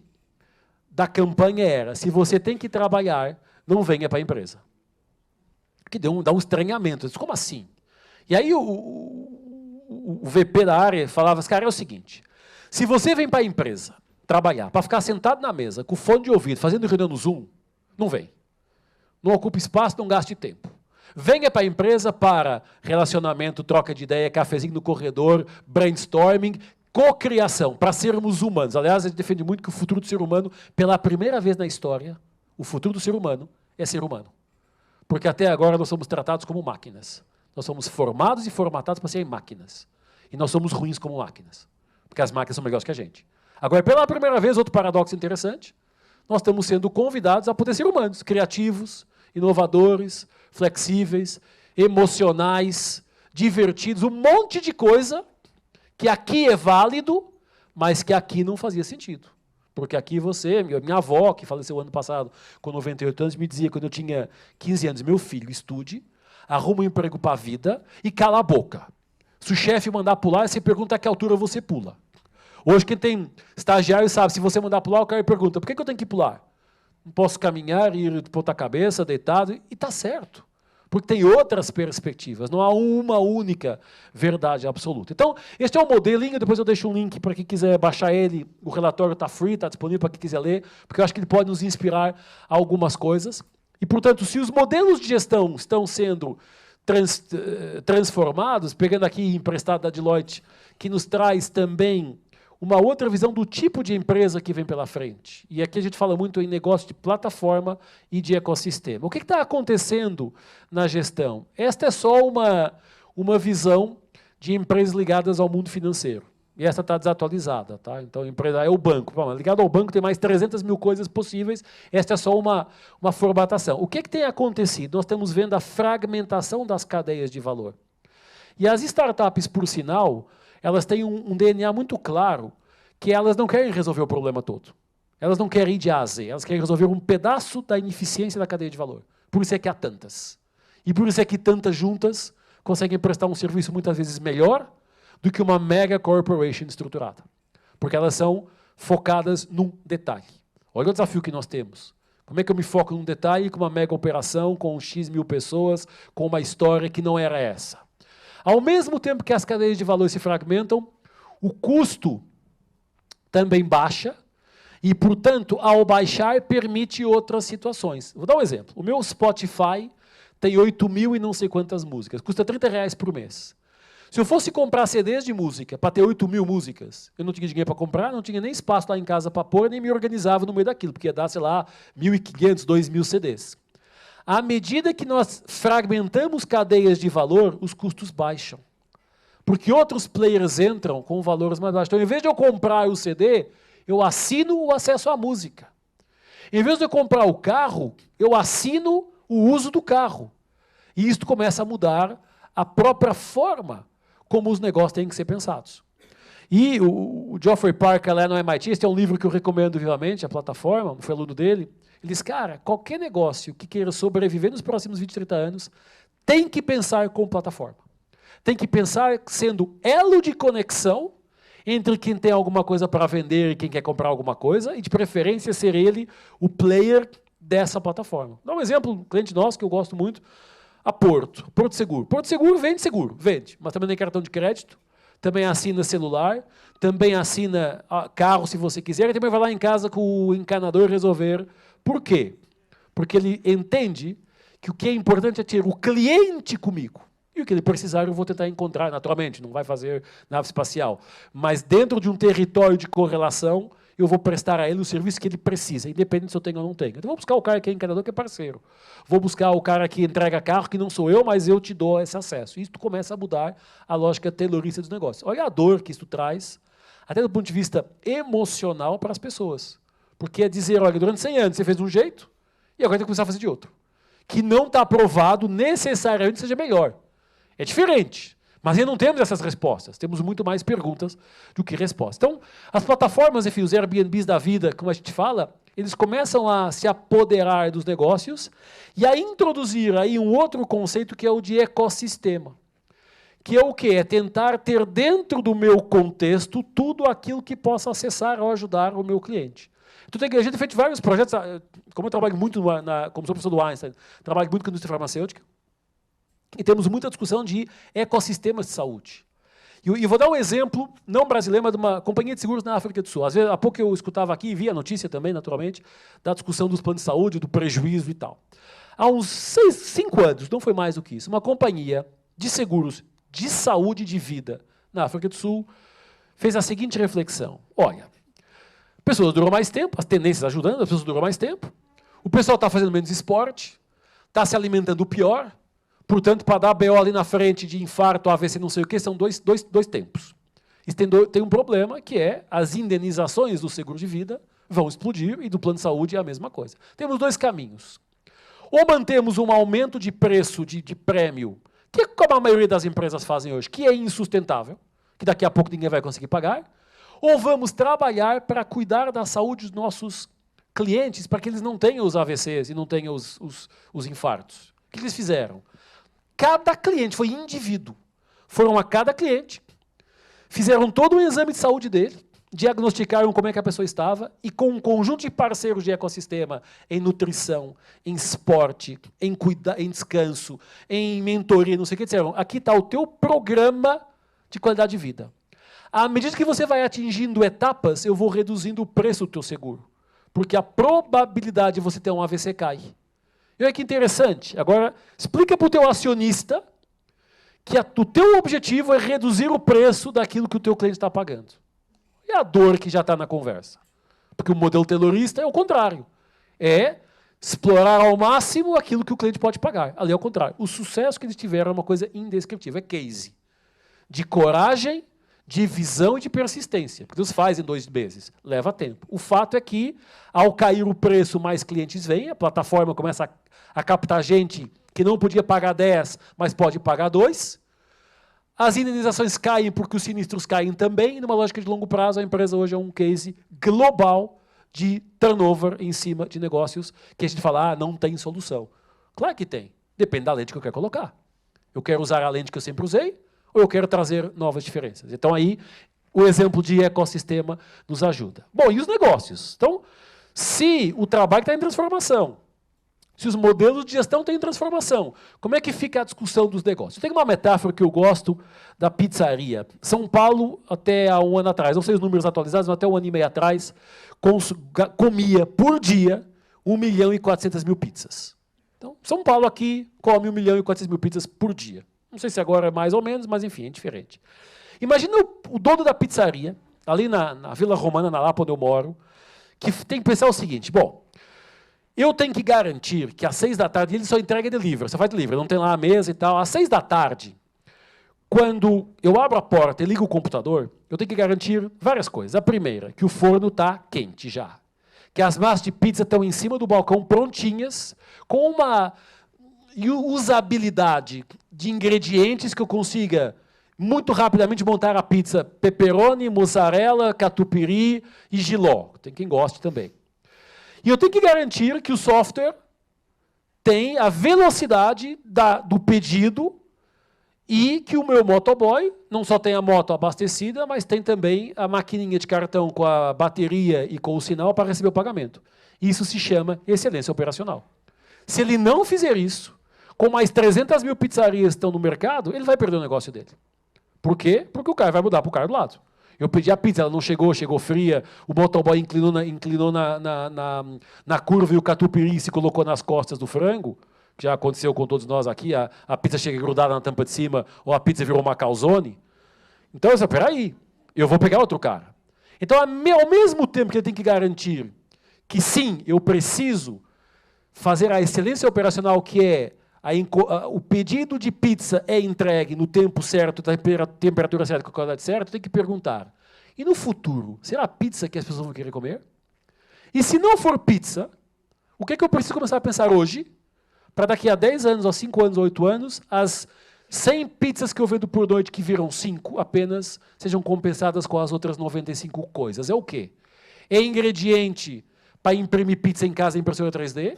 da campanha era: se você tem que trabalhar, não venha para a empresa. Que dá um estranhamento. Como assim? E aí o VP da área falava: cara, é o seguinte, se você vem para a empresa trabalhar, para ficar sentado na mesa, com fone de ouvido, fazendo reunião no Zoom, não vem. Não ocupe espaço, não gaste tempo. Venha para a empresa para relacionamento, troca de ideia, cafezinho no corredor, brainstorming, cocriação, para sermos humanos. Aliás, a gente defende muito que o futuro do ser humano, pela primeira vez na história, o futuro do ser humano é ser humano. Porque até agora nós somos tratados como máquinas. Nós somos formados e formatados para serem máquinas. E nós somos ruins como máquinas. Porque as máquinas são melhores que a gente. Agora, pela primeira vez, outro paradoxo interessante, nós estamos sendo convidados a poder ser humanos, criativos, inovadores, flexíveis, emocionais, divertidos, um monte de coisa que aqui é válido, mas que aqui não fazia sentido. Porque aqui você, minha avó, que faleceu ano passado com 98 anos, me dizia, quando eu tinha 15 anos, meu filho, estude, arruma um emprego para a vida e cala a boca. Se o chefe mandar pular, você pergunta a que altura você pula. Hoje, quem tem estagiário sabe, se você mandar pular, o cara pergunta: por que eu tenho que pular? Não posso caminhar, ir de ponta cabeça, deitado, e está certo. Porque tem outras perspectivas, não há uma única verdade absoluta. Então, este é o modelinho, depois eu deixo um link para quem quiser baixar ele, o relatório está free, está disponível para quem quiser ler, porque eu acho que ele pode nos inspirar a algumas coisas. E, portanto, se os modelos de gestão estão sendo transformados, pegando aqui emprestado da Deloitte, que nos traz também uma outra visão do tipo de empresa que vem pela frente. E aqui a gente fala muito em negócio de plataforma e de ecossistema. O que está acontecendo na gestão? Esta é só uma visão de empresas ligadas ao mundo financeiro. E essa está desatualizada. Tá? Então, a empresa é o banco. Ligado ao banco tem mais 300 mil coisas possíveis. Esta é só uma formatação. O que tem acontecido? Nós estamos vendo a fragmentação das cadeias de valor. E as startups, por sinal, elas têm um DNA muito claro que elas não querem resolver o problema todo. Elas não querem ir de A a Z, elas querem resolver um pedaço da ineficiência da cadeia de valor. Por isso é que há tantas. E por isso é que tantas juntas conseguem prestar um serviço muitas vezes melhor do que uma mega corporation estruturada. Porque elas são focadas num detalhe. Olha o desafio que nós temos. Como é que eu me foco num detalhe com uma mega operação, com X mil pessoas, com uma história que não era essa? Ao mesmo tempo que as cadeias de valor se fragmentam, o custo também baixa e, portanto, ao baixar, permite outras situações. Vou dar um exemplo. O meu Spotify tem 8.000 e não sei quantas músicas. Custa R$30 por mês. Se eu fosse comprar CDs de música para ter 8.000 músicas, eu não tinha dinheiro para comprar, não tinha nem espaço lá em casa para pôr, nem me organizava no meio daquilo, porque ia dar, sei lá, 1.500, 2.000 CDs. À medida que nós fragmentamos cadeias de valor, os custos baixam. Porque outros players entram com valores mais baixos. Então, em vez de eu comprar o CD, eu assino o acesso à música. Em vez de eu comprar o carro, eu assino o uso do carro. E isso começa a mudar a própria forma como os negócios têm que ser pensados. E o Geoffrey Parker, lá no MIT, este é um livro que eu recomendo vivamente, a plataforma, fui aluno dele. Ele diz, cara, qualquer negócio que queira sobreviver nos próximos 20, 30 anos, tem que pensar como plataforma. Tem que pensar sendo elo de conexão entre quem tem alguma coisa para vender e quem quer comprar alguma coisa, e de preferência ser ele o player dessa plataforma. Dá um exemplo, um cliente nosso que eu gosto muito, a Porto Seguro. Porto Seguro, vende, mas também tem cartão de crédito, também assina celular, também assina carro se você quiser, e também vai lá em casa com o encanador resolver. Por quê? Porque ele entende que o que é importante é ter o cliente comigo. E o que ele precisar eu vou tentar encontrar, naturalmente, não vai fazer nave espacial. Mas dentro de um território de correlação, eu vou prestar a ele o serviço que ele precisa, independente se eu tenho ou não tenho. Então, vou buscar o cara que é encanador, que é parceiro. Vou buscar o cara que entrega carro, que não sou eu, mas eu te dou esse acesso. Isso começa a mudar a lógica taylorista dos negócios. Olha a dor que isso traz, até do ponto de vista emocional, para as pessoas. Porque é dizer, olha, durante 100 anos você fez de um jeito, e agora tem que começar a fazer de outro. Que não está provado necessariamente seja melhor. É diferente, Mas ainda não temos essas respostas. Temos muito mais perguntas do que respostas. Então, as plataformas, enfim, os Airbnbs da vida, como a gente fala, eles começam a se apoderar dos negócios e a introduzir aí um outro conceito que é o de ecossistema. Que é o quê? É tentar ter dentro do meu contexto tudo aquilo que possa acessar ou ajudar o meu cliente. Então, a gente tem feito vários projetos, como eu trabalho muito, como sou professor do Einstein, trabalho muito com a indústria farmacêutica, e temos muita discussão de ecossistemas de saúde. E vou dar um exemplo, não brasileiro, mas de uma companhia de seguros na África do Sul. Às vezes, há pouco eu escutava aqui, e vi a notícia também, naturalmente, da discussão dos planos de saúde, do prejuízo e tal. Há uns 5 anos, não foi mais do que isso, uma companhia de seguros de saúde e de vida na África do Sul fez a seguinte reflexão. Olha, pessoas duram mais tempo, as tendências ajudando, as pessoas duram mais tempo, o pessoal está fazendo menos esporte, está se alimentando pior, portanto, para dar BO ali na frente de infarto, AVC, não sei o quê, são dois tempos. Isso tem um problema, que é as indenizações do seguro de vida vão explodir e do plano de saúde é a mesma coisa. Temos 2 caminhos. Ou mantemos um aumento de preço de prêmio, que é como a maioria das empresas fazem hoje, que é insustentável, que daqui a pouco ninguém vai conseguir pagar, ou vamos trabalhar para cuidar da saúde dos nossos clientes, para que eles não tenham os AVCs e não tenham os infartos. O que eles fizeram? Cada cliente foi indivíduo. Foram a cada cliente, fizeram todo um exame de saúde dele, diagnosticaram como é que a pessoa estava e com um conjunto de parceiros de ecossistema em nutrição, em esporte, em descanso, em mentoria, não sei o que, disseram, aqui está o teu programa de qualidade de vida. À medida que você vai atingindo etapas, eu vou reduzindo o preço do teu seguro, porque a probabilidade de você ter um AVC cai. E olha que interessante. Agora, explica para o teu acionista que o teu objetivo é reduzir o preço daquilo que o teu cliente está pagando. E a dor que já está na conversa. Porque o modelo taylorista é o contrário. É explorar ao máximo aquilo que o cliente pode pagar. Ali é o contrário. O sucesso que eles tiveram é uma coisa indescritível. É case. De coragem, de visão e de persistência. Porque eles fazem em 2 meses. Leva tempo. O fato é que, ao cair o preço, mais clientes vêm, a plataforma começa a captar gente que não podia pagar 10, mas pode pagar 2. As indenizações caem porque os sinistros caem também. E numa lógica de longo prazo, a empresa hoje é um case global de turnover em cima de negócios que a gente fala, não tem solução. Claro que tem. Depende da lente que eu quero colocar. Eu quero usar a lente que eu sempre usei ou eu quero trazer novas diferenças. Então, aí, o exemplo de ecossistema nos ajuda. Bom, e os negócios? Então, se o trabalho está em transformação, se os modelos de gestão têm transformação, como é que fica a discussão dos negócios? Tem uma metáfora que eu gosto da pizzaria. São Paulo, até há 1 ano atrás, não sei os números atualizados, mas até 1 ano e meio atrás, comia por dia 1.400.000 pizzas. Então, São Paulo aqui come 1.400.000 pizzas por dia. Não sei se agora é mais ou menos, mas enfim, é diferente. Imagina o dono da pizzaria, ali na Vila Romana, na Lapa onde eu moro, que tem que pensar o seguinte, bom, eu tenho que garantir que às 6 da tarde, ele só entrega delivery, só faz delivery, não tem lá a mesa e tal. Às 6 da tarde, quando eu abro a porta e ligo o computador, eu tenho que garantir várias coisas. A primeira, que o forno está quente já. Que as massas de pizza estão em cima do balcão prontinhas, com uma usabilidade de ingredientes que eu consiga muito rapidamente montar a pizza pepperoni, mussarela, catupiry e jiló. Tem quem goste também. E eu tenho que garantir que o software tem a velocidade do pedido e que o meu motoboy não só tem a moto abastecida, mas tem também a maquininha de cartão com a bateria e com o sinal para receber o pagamento. Isso se chama excelência operacional. Se ele não fizer isso, com mais 300.000 pizzarias que estão no mercado, ele vai perder o negócio dele. Por quê? Porque o cara vai mudar para o cara do lado. Eu pedi a pizza, ela não chegou, chegou fria, o motoboy inclinou na curva e o catupiry se colocou nas costas do frango, que já aconteceu com todos nós aqui, a pizza chega grudada na tampa de cima, ou a pizza virou uma calzone. Então, eu disse, peraí, eu vou pegar outro cara. Então, ao mesmo tempo que ele tem que garantir que sim, eu preciso fazer a excelência operacional, que é o pedido de pizza é entregue no tempo certo, da temperatura certa, com a qualidade certa, tem que perguntar, e no futuro, será a pizza que as pessoas vão querer comer? E se não for pizza, o que é que eu preciso começar a pensar hoje, para daqui a 10 anos, ou 5 anos, ou 8 anos, as 100 pizzas que eu vendo por noite, que viram 5 apenas, sejam compensadas com as outras 95 coisas. É o quê? É ingrediente para imprimir pizza em casa em impressora 3D?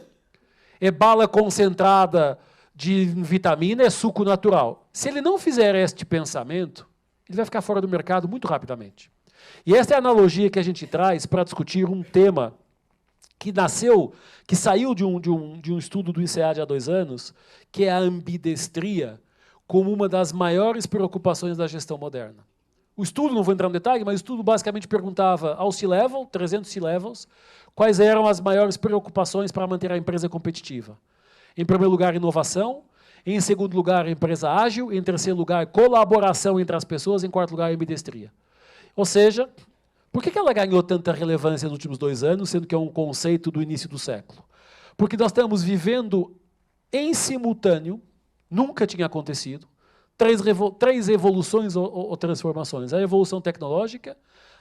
É bala concentrada de vitamina? É suco natural? Se ele não fizer este pensamento, ele vai ficar fora do mercado muito rapidamente. E essa é a analogia que a gente traz para discutir um tema que saiu de um estudo do INSEAD há 2 anos, que é a ambidestria, como uma das maiores preocupações da gestão moderna. O estudo, não vou entrar no detalhe, mas o estudo basicamente perguntava ao C-Level, 300 C-Levels, quais eram as maiores preocupações para manter a empresa competitiva. Em primeiro lugar, inovação. Em segundo lugar, empresa ágil. Em terceiro lugar, colaboração entre as pessoas. Em quarto lugar, ambidestria. Ou seja, por que ela ganhou tanta relevância nos últimos 2 anos, sendo que é um conceito do início do século? Porque nós estamos vivendo em simultâneo, nunca tinha acontecido, 3 evoluções ou transformações. A evolução tecnológica,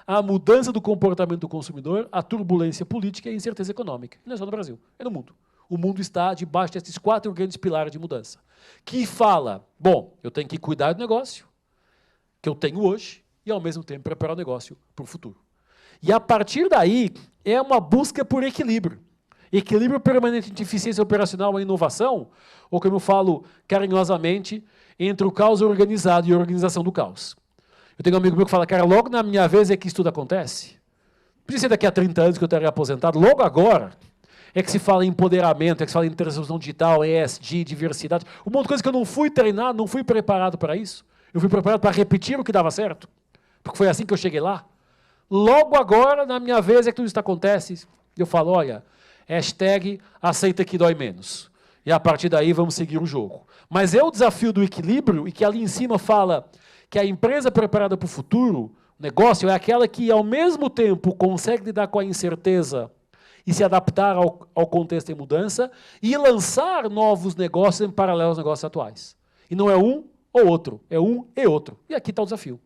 a mudança do comportamento do consumidor, a turbulência política e a incerteza econômica. Não é só no Brasil, é no mundo. O mundo está debaixo desses 4 grandes pilares de mudança. Que fala, bom, eu tenho que cuidar do negócio que eu tenho hoje e, ao mesmo tempo, preparar o negócio para o futuro. E, a partir daí, é uma busca por equilíbrio. Equilíbrio permanente entre eficiência operacional e inovação, ou como eu falo carinhosamente, entre o caos organizado e a organização do caos. Eu tenho um amigo meu que fala, cara, logo na minha vez é que isso tudo acontece. Podia ser daqui a 30 anos que eu estaria aposentado, logo agora é que se fala em empoderamento, é que se fala em transformação digital, ESG, diversidade, um monte de coisa que eu não fui treinado, não fui preparado para isso. Eu fui preparado para repetir o que dava certo, porque foi assim que eu cheguei lá. Logo agora, na minha vez, é que tudo isso acontece. Eu falo, olha, hashtag aceita que dói menos. E a partir daí vamos seguir o jogo. Mas é o desafio do equilíbrio, e que ali em cima fala que a empresa preparada para o futuro, o negócio, é aquela que ao mesmo tempo consegue lidar com a incerteza e se adaptar ao contexto em mudança e lançar novos negócios em paralelo aos negócios atuais. E não é um ou outro, é um e outro. E aqui está o desafio.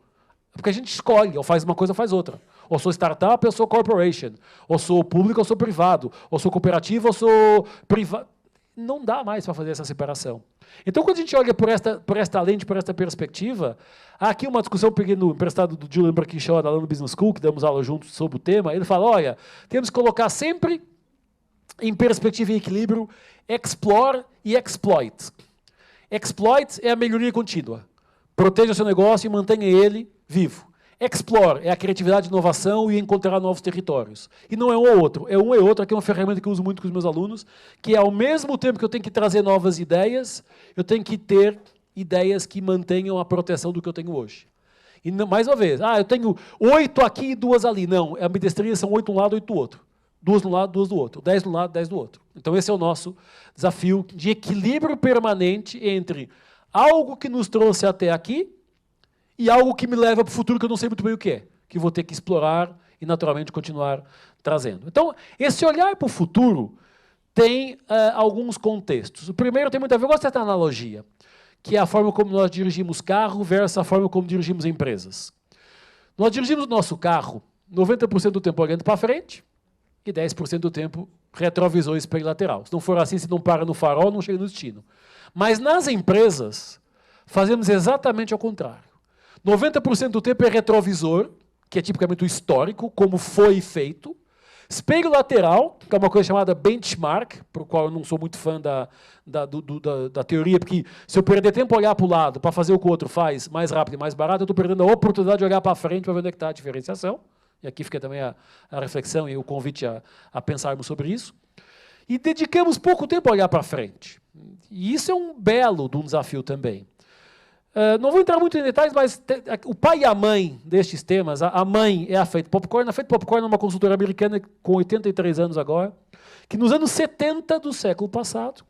Porque a gente escolhe, ou faz uma coisa ou faz outra. Ou sou startup, ou sou corporation. Ou sou público, ou sou privado. Ou sou cooperativo, ou sou privado. Não dá mais para fazer essa separação. Então, quando a gente olha por esta lente, por esta perspectiva, há aqui uma discussão, peguei no emprestado do Julian Birkinshaw, da London Business School, que damos aula juntos sobre o tema. Ele fala, olha, temos que colocar sempre em perspectiva e equilíbrio explore e exploit. Exploit é a melhoria contínua. Proteja o seu negócio e mantenha ele vivo. Explore é a criatividade, inovação e encontrar novos territórios. E não é um ou outro, é um e outro. Aqui é uma ferramenta que eu uso muito com os meus alunos, que é ao mesmo tempo que eu tenho que trazer novas ideias, eu tenho que ter ideias que mantenham a proteção do que eu tenho hoje. E não, mais uma vez, eu tenho 8 aqui e 2 ali. Não, a ambidestria são 8 de um lado e 8 do outro. 2 de um lado, 2 do outro. 10 de um lado, 10 do outro. Então esse é o nosso desafio de equilíbrio permanente entre algo que nos trouxe até aqui e algo que me leva para o futuro que eu não sei muito bem o que é, que vou ter que explorar e, naturalmente, continuar trazendo. Então, esse olhar para o futuro tem alguns contextos. O primeiro tem muito a ver, eu gosto dessa analogia, que é a forma como nós dirigimos carro versus a forma como dirigimos empresas. Nós dirigimos o nosso carro 90% do tempo olhando para frente e 10% do tempo retrovisor e espelho lateral. Se não for assim, se não para no farol, não chega no destino. Mas nas empresas, fazemos exatamente ao contrário. 90% do tempo é retrovisor, que é tipicamente o histórico, como foi feito. Espelho lateral, que é uma coisa chamada benchmark, para o qual eu não sou muito fã da teoria, porque se eu perder tempo a olhar para o lado para fazer o que o outro faz mais rápido e mais barato, eu estou perdendo a oportunidade de olhar para frente para ver onde é que está a diferenciação. E aqui fica também a reflexão e o convite a pensarmos sobre isso. E dedicamos pouco tempo a olhar para frente. E isso é um belo de um desafio também. Não vou entrar muito em detalhes, mas o pai e a mãe destes temas, a mãe é a Fate Popcorn. A Fate Popcorn é uma consultora americana com 83 anos agora, que nos anos 70 do século passado,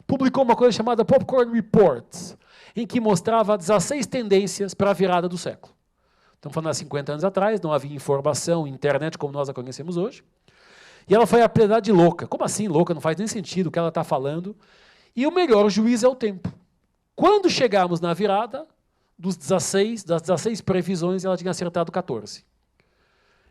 publicou uma coisa chamada Popcorn Reports, em que mostrava 16 tendências para a virada do século. Estamos falando há 50 anos atrás, não havia informação, internet como nós a conhecemos hoje. E ela foi apelidada de louca. Como assim louca? Não faz nem sentido o que ela está falando. E o melhor juiz é o tempo. Quando chegarmos na virada, das 16 previsões, ela tinha acertado 14.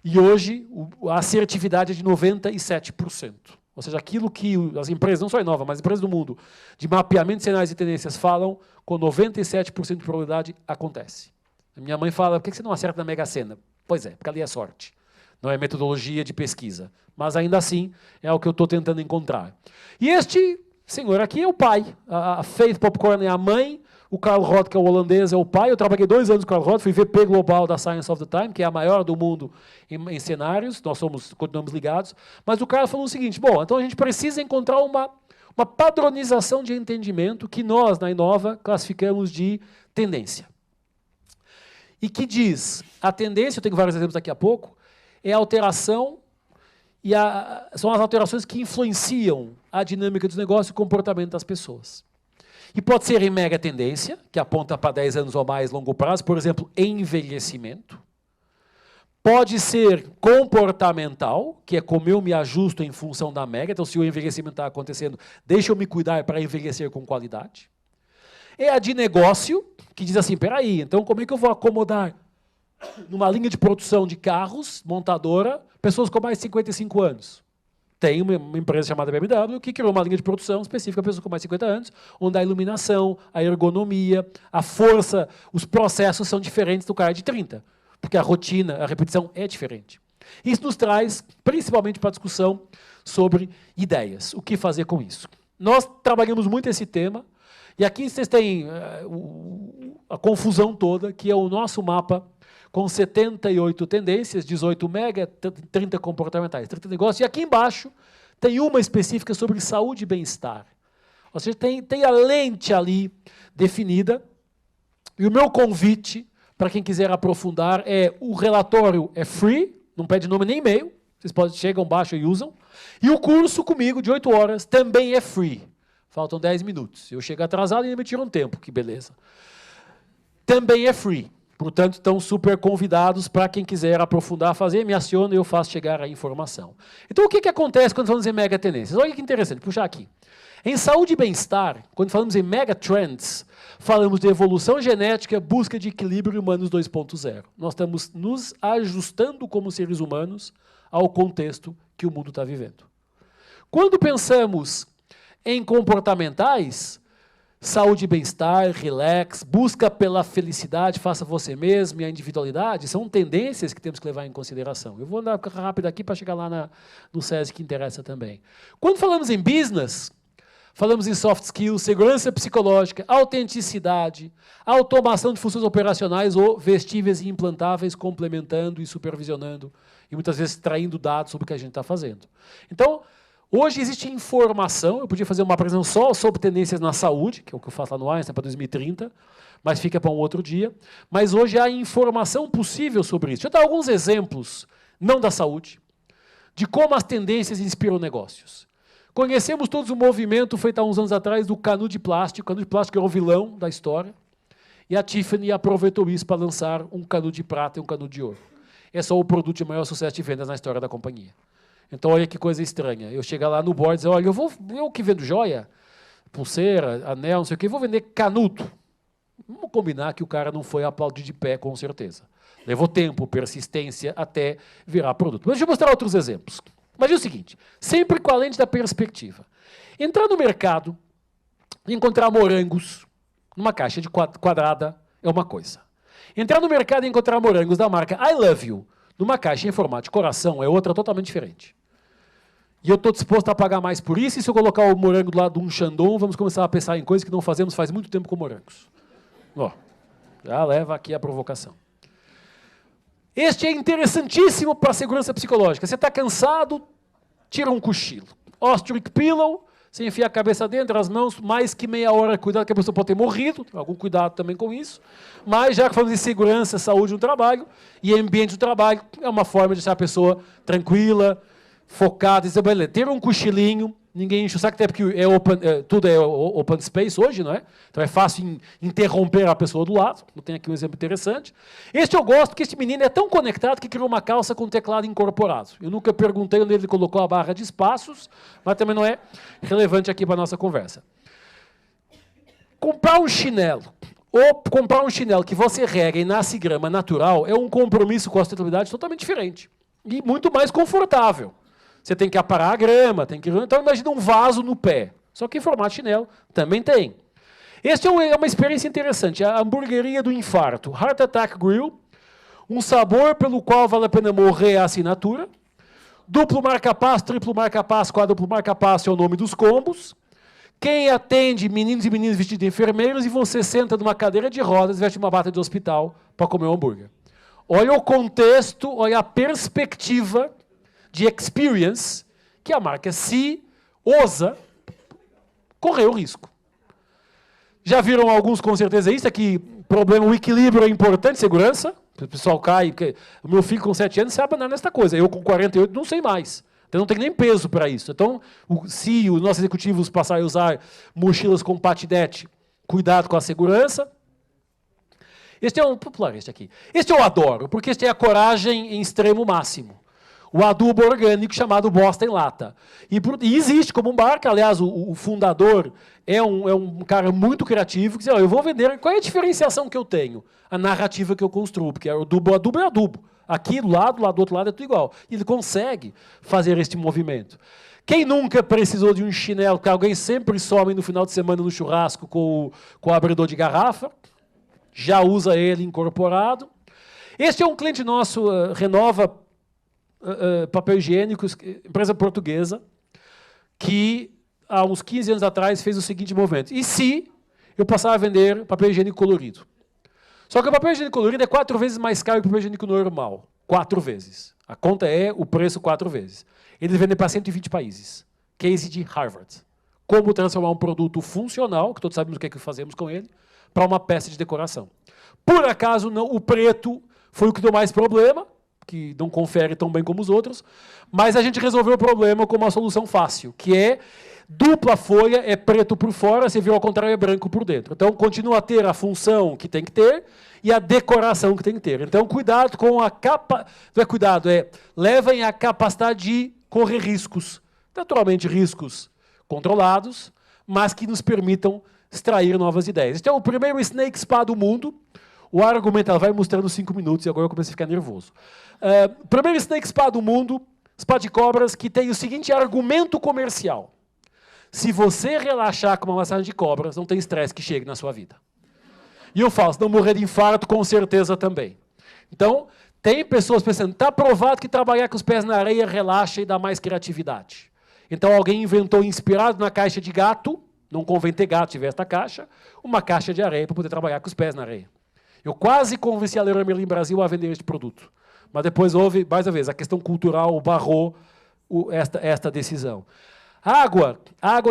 E hoje, a assertividade é de 97%. ou seja, aquilo que as empresas, não só a Inova, mas as empresas do mundo, de mapeamento de sinais e tendências falam, com 97% de probabilidade acontece. A minha mãe fala, por que você não acerta na Mega Sena? Pois é, porque ali é sorte. Não é metodologia de pesquisa. Mas ainda assim, é o que eu estou tentando encontrar. E este senhor aqui é o pai. A Faith Popcorn é a mãe, o Carl Roth, que é o holandês, é o pai. Eu trabalhei 2 anos com o Carl Roth, fui VP global da Science of the Time, que é a maior do mundo em cenários, nós continuamos ligados. Mas o cara falou o seguinte, bom, então a gente precisa encontrar uma padronização de entendimento que nós, na Inova, classificamos de tendência. E que diz, a tendência, eu tenho vários exemplos daqui a pouco, é a alteração, são as alterações que influenciam a dinâmica dos negócios e o comportamento das pessoas. E pode ser em mega tendência, que aponta para 10 anos ou mais longo prazo, por exemplo, envelhecimento. Pode ser comportamental, que é como eu me ajusto em função da mega. Então, se o envelhecimento está acontecendo, deixa eu me cuidar para envelhecer com qualidade. É a de negócio, que diz assim, peraí, então como é que eu vou acomodar numa linha de produção de carros, montadora, pessoas com mais de 55 anos? Tem uma empresa chamada BMW que criou uma linha de produção específica para pessoas com mais de 50 anos, onde a iluminação, a ergonomia, a força, os processos são diferentes do cara de 30, porque a rotina, a repetição é diferente. Isso nos traz, principalmente, para a discussão sobre ideias, o que fazer com isso. Nós trabalhamos muito esse tema, e aqui vocês têm a confusão toda, que é o nosso mapa com 78 tendências, 18 mega, 30 comportamentais, 30 negócios. E aqui embaixo tem uma específica sobre saúde e bem-estar. Ou seja, tem a lente ali definida. E o meu convite, para quem quiser aprofundar, o relatório é free, não pede nome nem e-mail. Vocês chegam, baixam e usam. E o curso comigo, de 8 horas, também é free. Faltam 10 minutos. Eu chego atrasado e ainda me tiro um tempo, que beleza. Também é free. Portanto, estão super convidados para quem quiser aprofundar, fazer, me aciona e eu faço chegar a informação. Então, o que acontece quando falamos em mega tendências? Olha que interessante, puxar aqui. Em saúde e bem-estar, quando falamos em mega trends, falamos de evolução genética, busca de equilíbrio humanos 2.0. Nós estamos nos ajustando como seres humanos ao contexto que o mundo está vivendo. Quando pensamos em comportamentais, saúde e bem-estar, relax, busca pela felicidade, faça você mesmo e a individualidade, são tendências que temos que levar em consideração. Eu vou andar rápido aqui para chegar lá no SESI que interessa também. Quando falamos em business, falamos em soft skills, segurança psicológica, autenticidade, automação de funções operacionais ou vestíveis e implantáveis, complementando e supervisionando, e muitas vezes traindo dados sobre o que a gente está fazendo. Então, hoje existe informação, eu podia fazer uma apresentação só sobre tendências na saúde, que é o que eu faço lá no Einstein para 2030, mas fica para um outro dia. Mas hoje há informação possível sobre isso. Deixa eu dar alguns exemplos, não da saúde, de como as tendências inspiram negócios. Conhecemos todos o movimento feito há uns anos atrás do canudo de plástico. O canudo de plástico é o vilão da história. E a Tiffany aproveitou isso para lançar um canudo de prata e um canudo de ouro. É só o produto de maior sucesso de vendas na história da companhia. Então, olha que coisa estranha. Eu chegar lá no board e dizer, olha, eu que vendo joia, pulseira, anel, não sei o quê, vou vender canudo. Vamos combinar que o cara não foi aplaudir de pé, com certeza. Levou tempo, persistência, até virar produto. Mas deixa eu mostrar outros exemplos. Imagina o seguinte, sempre com a lente da perspectiva. Entrar no mercado e encontrar morangos numa caixa de quadrada é uma coisa. Entrar no mercado e encontrar morangos da marca I Love You numa caixa em formato de coração é outra totalmente diferente. E eu estou disposto a pagar mais por isso, e se eu colocar o morango do lado de um Shandong, vamos começar a pensar em coisas que não fazemos faz muito tempo com morangos. Ó, já leva aqui a provocação. Este é interessantíssimo para a segurança psicológica. Você está cansado, tira um cochilo. Ostrich Pillow, você enfia a cabeça dentro, as mãos, mais que meia hora, cuidado que a pessoa pode ter morrido, algum cuidado também com isso. Mas já que falamos de segurança, saúde no trabalho, e ambiente do trabalho, é uma forma de deixar a pessoa tranquila, focada, ter um cochilinho, ninguém enche o saco, até porque tudo é open space hoje, não é? Então é fácil interromper a pessoa do lado. Eu tenho aqui um exemplo interessante. Este eu gosto, porque este menino é tão conectado que criou uma calça com teclado incorporado. Eu nunca perguntei onde ele colocou a barra de espaços, mas também não é relevante aqui para a nossa conversa. Comprar um chinelo, ou comprar um chinelo que você rega e nasce grama natural, é um compromisso com a sustentabilidade totalmente diferente. E muito mais confortável. Você tem que aparar a grama, então imagina um vaso no pé. Só que em formato chinelo também tem. Este é uma experiência interessante, a hamburgueria do infarto, Heart Attack Grill, um sabor pelo qual vale a pena morrer a assinatura, duplo marca-passo, triplo marca-passo, quádruplo marca-passo é o nome dos combos. Quem atende meninos e meninas vestidos de enfermeiros e você senta numa cadeira de rodas e veste uma bata de hospital para comer um hambúrguer. Olha o contexto, olha a perspectiva de experience que a marca se ousa correr o risco. Já viram alguns com certeza isso, aqui problema, o equilíbrio é importante, segurança, o pessoal cai, o meu filho com 7 anos sabe andar nessa coisa, eu com 48 não sei mais. Então não tem nem peso para isso. Então, se os nossos executivos passarem a usar mochilas com patinete, cuidado com a segurança. Este é um popular, este aqui. Este eu adoro, porque este é a coragem em extremo máximo. O adubo orgânico chamado bosta em lata. E existe como marca, aliás, o fundador é um cara muito criativo, que diz, eu vou vender, qual é a diferenciação que eu tenho? A narrativa que eu construo, porque o adubo é adubo. Aqui do lado do outro lado é tudo igual. E ele consegue fazer este movimento. Quem nunca precisou de um chinelo, que alguém sempre some no final de semana no churrasco com o abridor de garrafa, já usa ele incorporado. Este é um cliente nosso, Renova Papel Higiênico, empresa portuguesa, que há uns 15 anos atrás fez o seguinte movimento. E se eu passar a vender papel higiênico colorido? Só que o papel higiênico colorido é 4 vezes mais caro que o papel higiênico normal. 4 vezes. A conta é o preço 4 vezes. Eles vendem para 120 países. Case de Harvard. Como transformar um produto funcional, que todos sabemos o que é que fazemos com ele, para uma peça de decoração. Por acaso, não, o preto foi o que deu mais problema, que não confere tão bem como os outros, mas a gente resolveu o problema com uma solução fácil, que é dupla folha, é preto por fora, se vir ao contrário é branco por dentro. Então, continua a ter a função que tem que ter e a decoração que tem que ter. Então, cuidado com a capa... Não é cuidado, levem a capacidade de correr riscos. Naturalmente, riscos controlados, mas que nos permitam extrair novas ideias. Este é o primeiro Snake Spa do mundo. O argumento, ela vai mostrando 5 minutos e agora eu comecei a ficar nervoso. Primeiro Snake Spa do mundo, spa de cobras, que tem o seguinte argumento comercial. Se você relaxar com uma massagem de cobras, não tem estresse que chegue na sua vida. E eu falo, se não morrer de infarto, com certeza também. Então, tem pessoas pensando, está provado que trabalhar com os pés na areia relaxa e dá mais criatividade. Então, alguém inventou, inspirado na caixa de gato, não convém ter gato tiver esta caixa, uma caixa de areia para poder trabalhar com os pés na areia. Eu quase convenci a Leroy Merlin Brasil a vender este produto. Mas depois houve, mais uma vez, a questão cultural barrou esta decisão. Água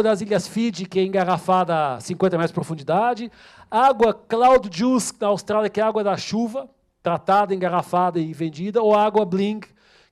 das Ilhas Fiji, que é engarrafada a 50 metros de profundidade. Água Cloud Juice, na Austrália, que é água da chuva, tratada, engarrafada e vendida. Ou água Bling,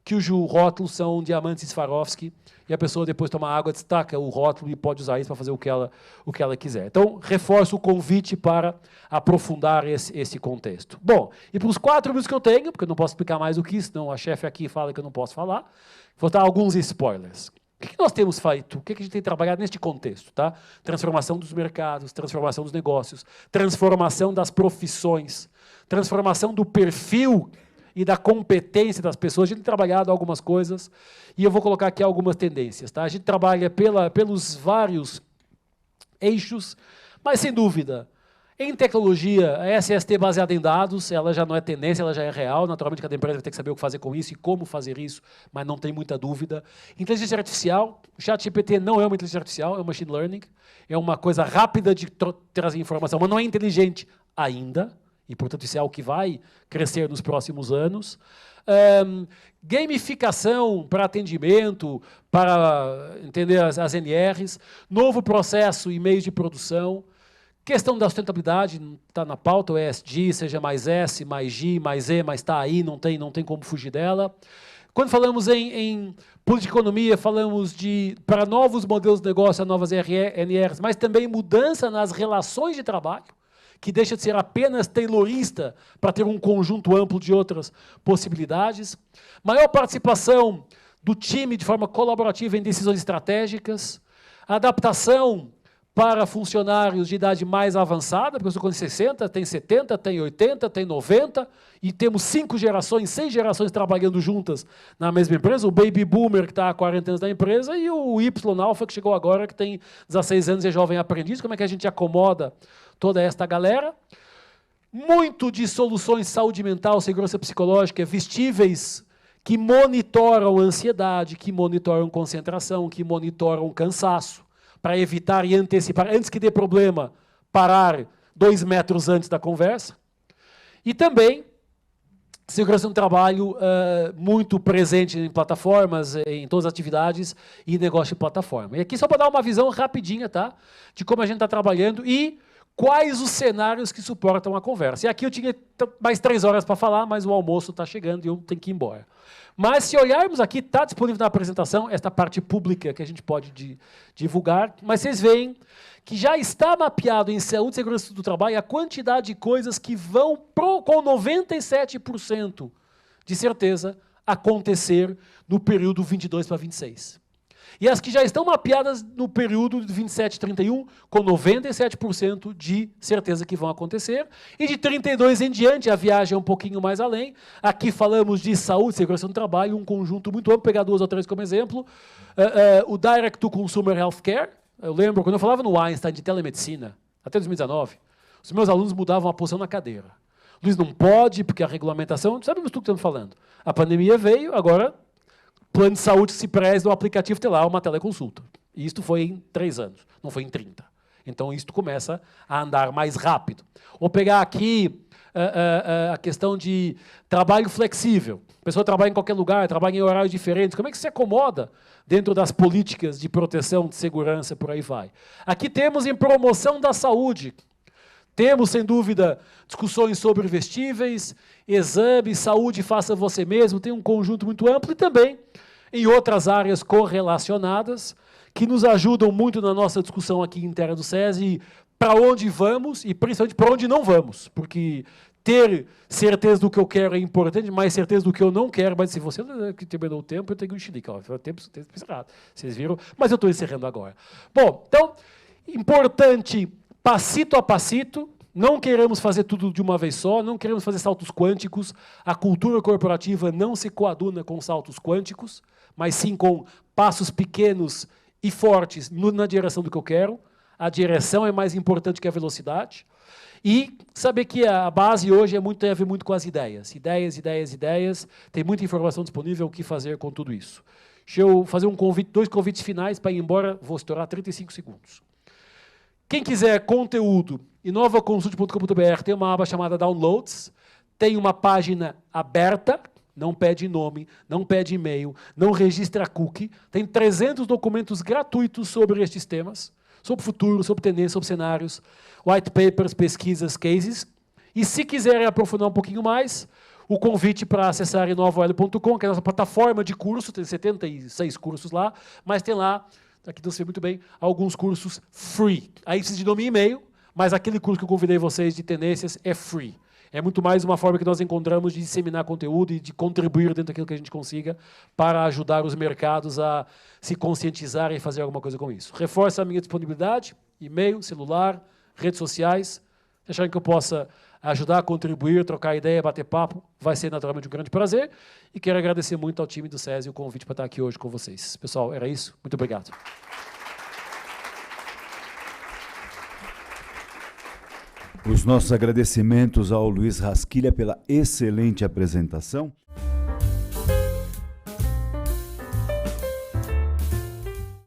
cujo rótulo são diamantes Swarovski. E a pessoa depois toma água, destaca o rótulo e pode usar isso para fazer o que ela quiser. Então, reforço o convite para aprofundar esse contexto. Bom, e para os 4 minutos que eu tenho, porque eu não posso explicar mais do que isso, senão a chefe aqui fala que eu não posso falar, vou dar alguns spoilers. O que nós temos feito? O que a gente tem trabalhado neste contexto? Tá? Transformação dos mercados, transformação dos negócios, transformação das profissões, transformação do perfil e da competência das pessoas. A gente tem trabalhado algumas coisas e eu vou colocar aqui algumas tendências. Tá? A gente trabalha pelos vários eixos, mas sem dúvida, em tecnologia, a SST baseada em dados, ela já não é tendência, ela já é real. Naturalmente, cada empresa vai ter que saber o que fazer com isso e como fazer isso, mas não tem muita dúvida. Inteligência artificial, o ChatGPT não é uma inteligência artificial, é um machine learning. É uma coisa rápida de trazer informação, mas não é inteligente ainda. E, portanto, isso é algo que vai crescer nos próximos anos. Gamificação para atendimento, para entender as NRs. Novo processo e meios de produção. Questão da sustentabilidade, está na pauta, o ESG, seja mais S, mais G, mais E, mas está aí, não tem como fugir dela. Quando falamos em política de economia, falamos para novos modelos de negócio, novas NRs, mas também mudança nas relações de trabalho, que deixa de ser apenas taylorista para ter um conjunto amplo de outras possibilidades. Maior participação do time de forma colaborativa em decisões estratégicas. Adaptação para funcionários de idade mais avançada, porque eu sou com 60, tem 70, tem 80, tem 90, e temos 5 gerações, 6 gerações trabalhando juntas na mesma empresa, o Baby Boomer, que está há 40 anos na empresa, e o Y Alpha, que chegou agora, que tem 16 anos e é jovem aprendiz. Como é que a gente acomoda toda esta galera? Muito de soluções de saúde mental, segurança psicológica, vestíveis, que monitoram ansiedade, que monitoram concentração, que monitoram cansaço, para evitar e antecipar, antes que dê problema, parar 2 metros antes da conversa. E também, segurança no trabalho muito presente em plataformas, em todas as atividades e negócio de plataforma. E aqui só para dar uma visão rapidinha, tá, de como a gente está trabalhando e quais os cenários que suportam a conversa. E aqui eu tinha mais 3 horas para falar, mas o almoço está chegando e eu tenho que ir embora. Mas se olharmos aqui, está disponível na apresentação, esta parte pública que a gente pode divulgar, mas vocês veem que já está mapeado em saúde e segurança do trabalho a quantidade de coisas que vão, com 97% de certeza, acontecer no período 22 para 26. E as que já estão mapeadas no período de 27 e 31, com 97% de certeza que vão acontecer. E de 32 em diante, a viagem é um pouquinho mais além. Aqui falamos de saúde, segurança no trabalho, um conjunto muito amplo, pegar 2 ou 3 como exemplo. O Direct to Consumer Healthcare. Eu lembro, quando eu falava no Einstein de telemedicina, até 2019, os meus alunos mudavam a posição na cadeira. Luiz, não pode, porque a regulamentação... Sabe o que estamos falando? A pandemia veio, agora... Plano de saúde que se preze no aplicativo tem lá uma teleconsulta. E isto foi em 3 anos, não foi em 30. Então, isto começa a andar mais rápido. Vou pegar aqui a questão de trabalho flexível. A pessoa trabalha em qualquer lugar, trabalha em horários diferentes. Como é que se acomoda dentro das políticas de proteção, de segurança, por aí vai? Aqui temos em promoção da saúde. Temos, sem dúvida, discussões sobre vestíveis, exames, saúde, faça você mesmo, tem um conjunto muito amplo e também em outras áreas correlacionadas que nos ajudam muito na nossa discussão aqui interna do SESI, para onde vamos e principalmente para onde não vamos, porque ter certeza do que eu quero é importante, mais certeza do que eu não quero, mas se você que terminou o tempo, eu tenho que enxericar, o tempo encerrado, vocês viram, mas eu estou encerrando agora. Bom, então, importante, passito a passito, não queremos fazer tudo de uma vez só, não queremos fazer saltos quânticos, a cultura corporativa não se coaduna com saltos quânticos, mas sim com passos pequenos e fortes na direção do que eu quero. A direção é mais importante que a velocidade. E saber que a base hoje tem a ver muito com as ideias. Ideias. Tem muita informação disponível, o que fazer com tudo isso. Deixa eu fazer 2 convites finais para ir embora, vou estourar 35 segundos. Quem quiser conteúdo, inovaconsult.com.br tem uma aba chamada Downloads, tem uma página aberta, não pede nome, não pede e-mail, não registra cookie, tem 300 documentos gratuitos sobre estes temas, sobre futuro, sobre tendência, sobre cenários, white papers, pesquisas, cases. E se quiserem aprofundar um pouquinho mais, o convite para acessar inovaol.com, que é a nossa plataforma de curso, tem 76 cursos lá, mas tem lá, aqui não sei muito bem, alguns cursos free. Aí precisa de nome e e-mail, mas aquele curso que eu convidei vocês de tendências é free. É muito mais uma forma que nós encontramos de disseminar conteúdo e de contribuir dentro daquilo que a gente consiga para ajudar os mercados a se conscientizarem e fazer alguma coisa com isso. Reforço a minha disponibilidade, e-mail, celular, redes sociais. Se acharem que eu possa ajudar, contribuir, trocar ideia, bater papo, vai ser naturalmente um grande prazer. E quero agradecer muito ao time do SESI o convite para estar aqui hoje com vocês. Pessoal, era isso. Muito obrigado. Os nossos agradecimentos ao Luiz Rasquilha pela excelente apresentação.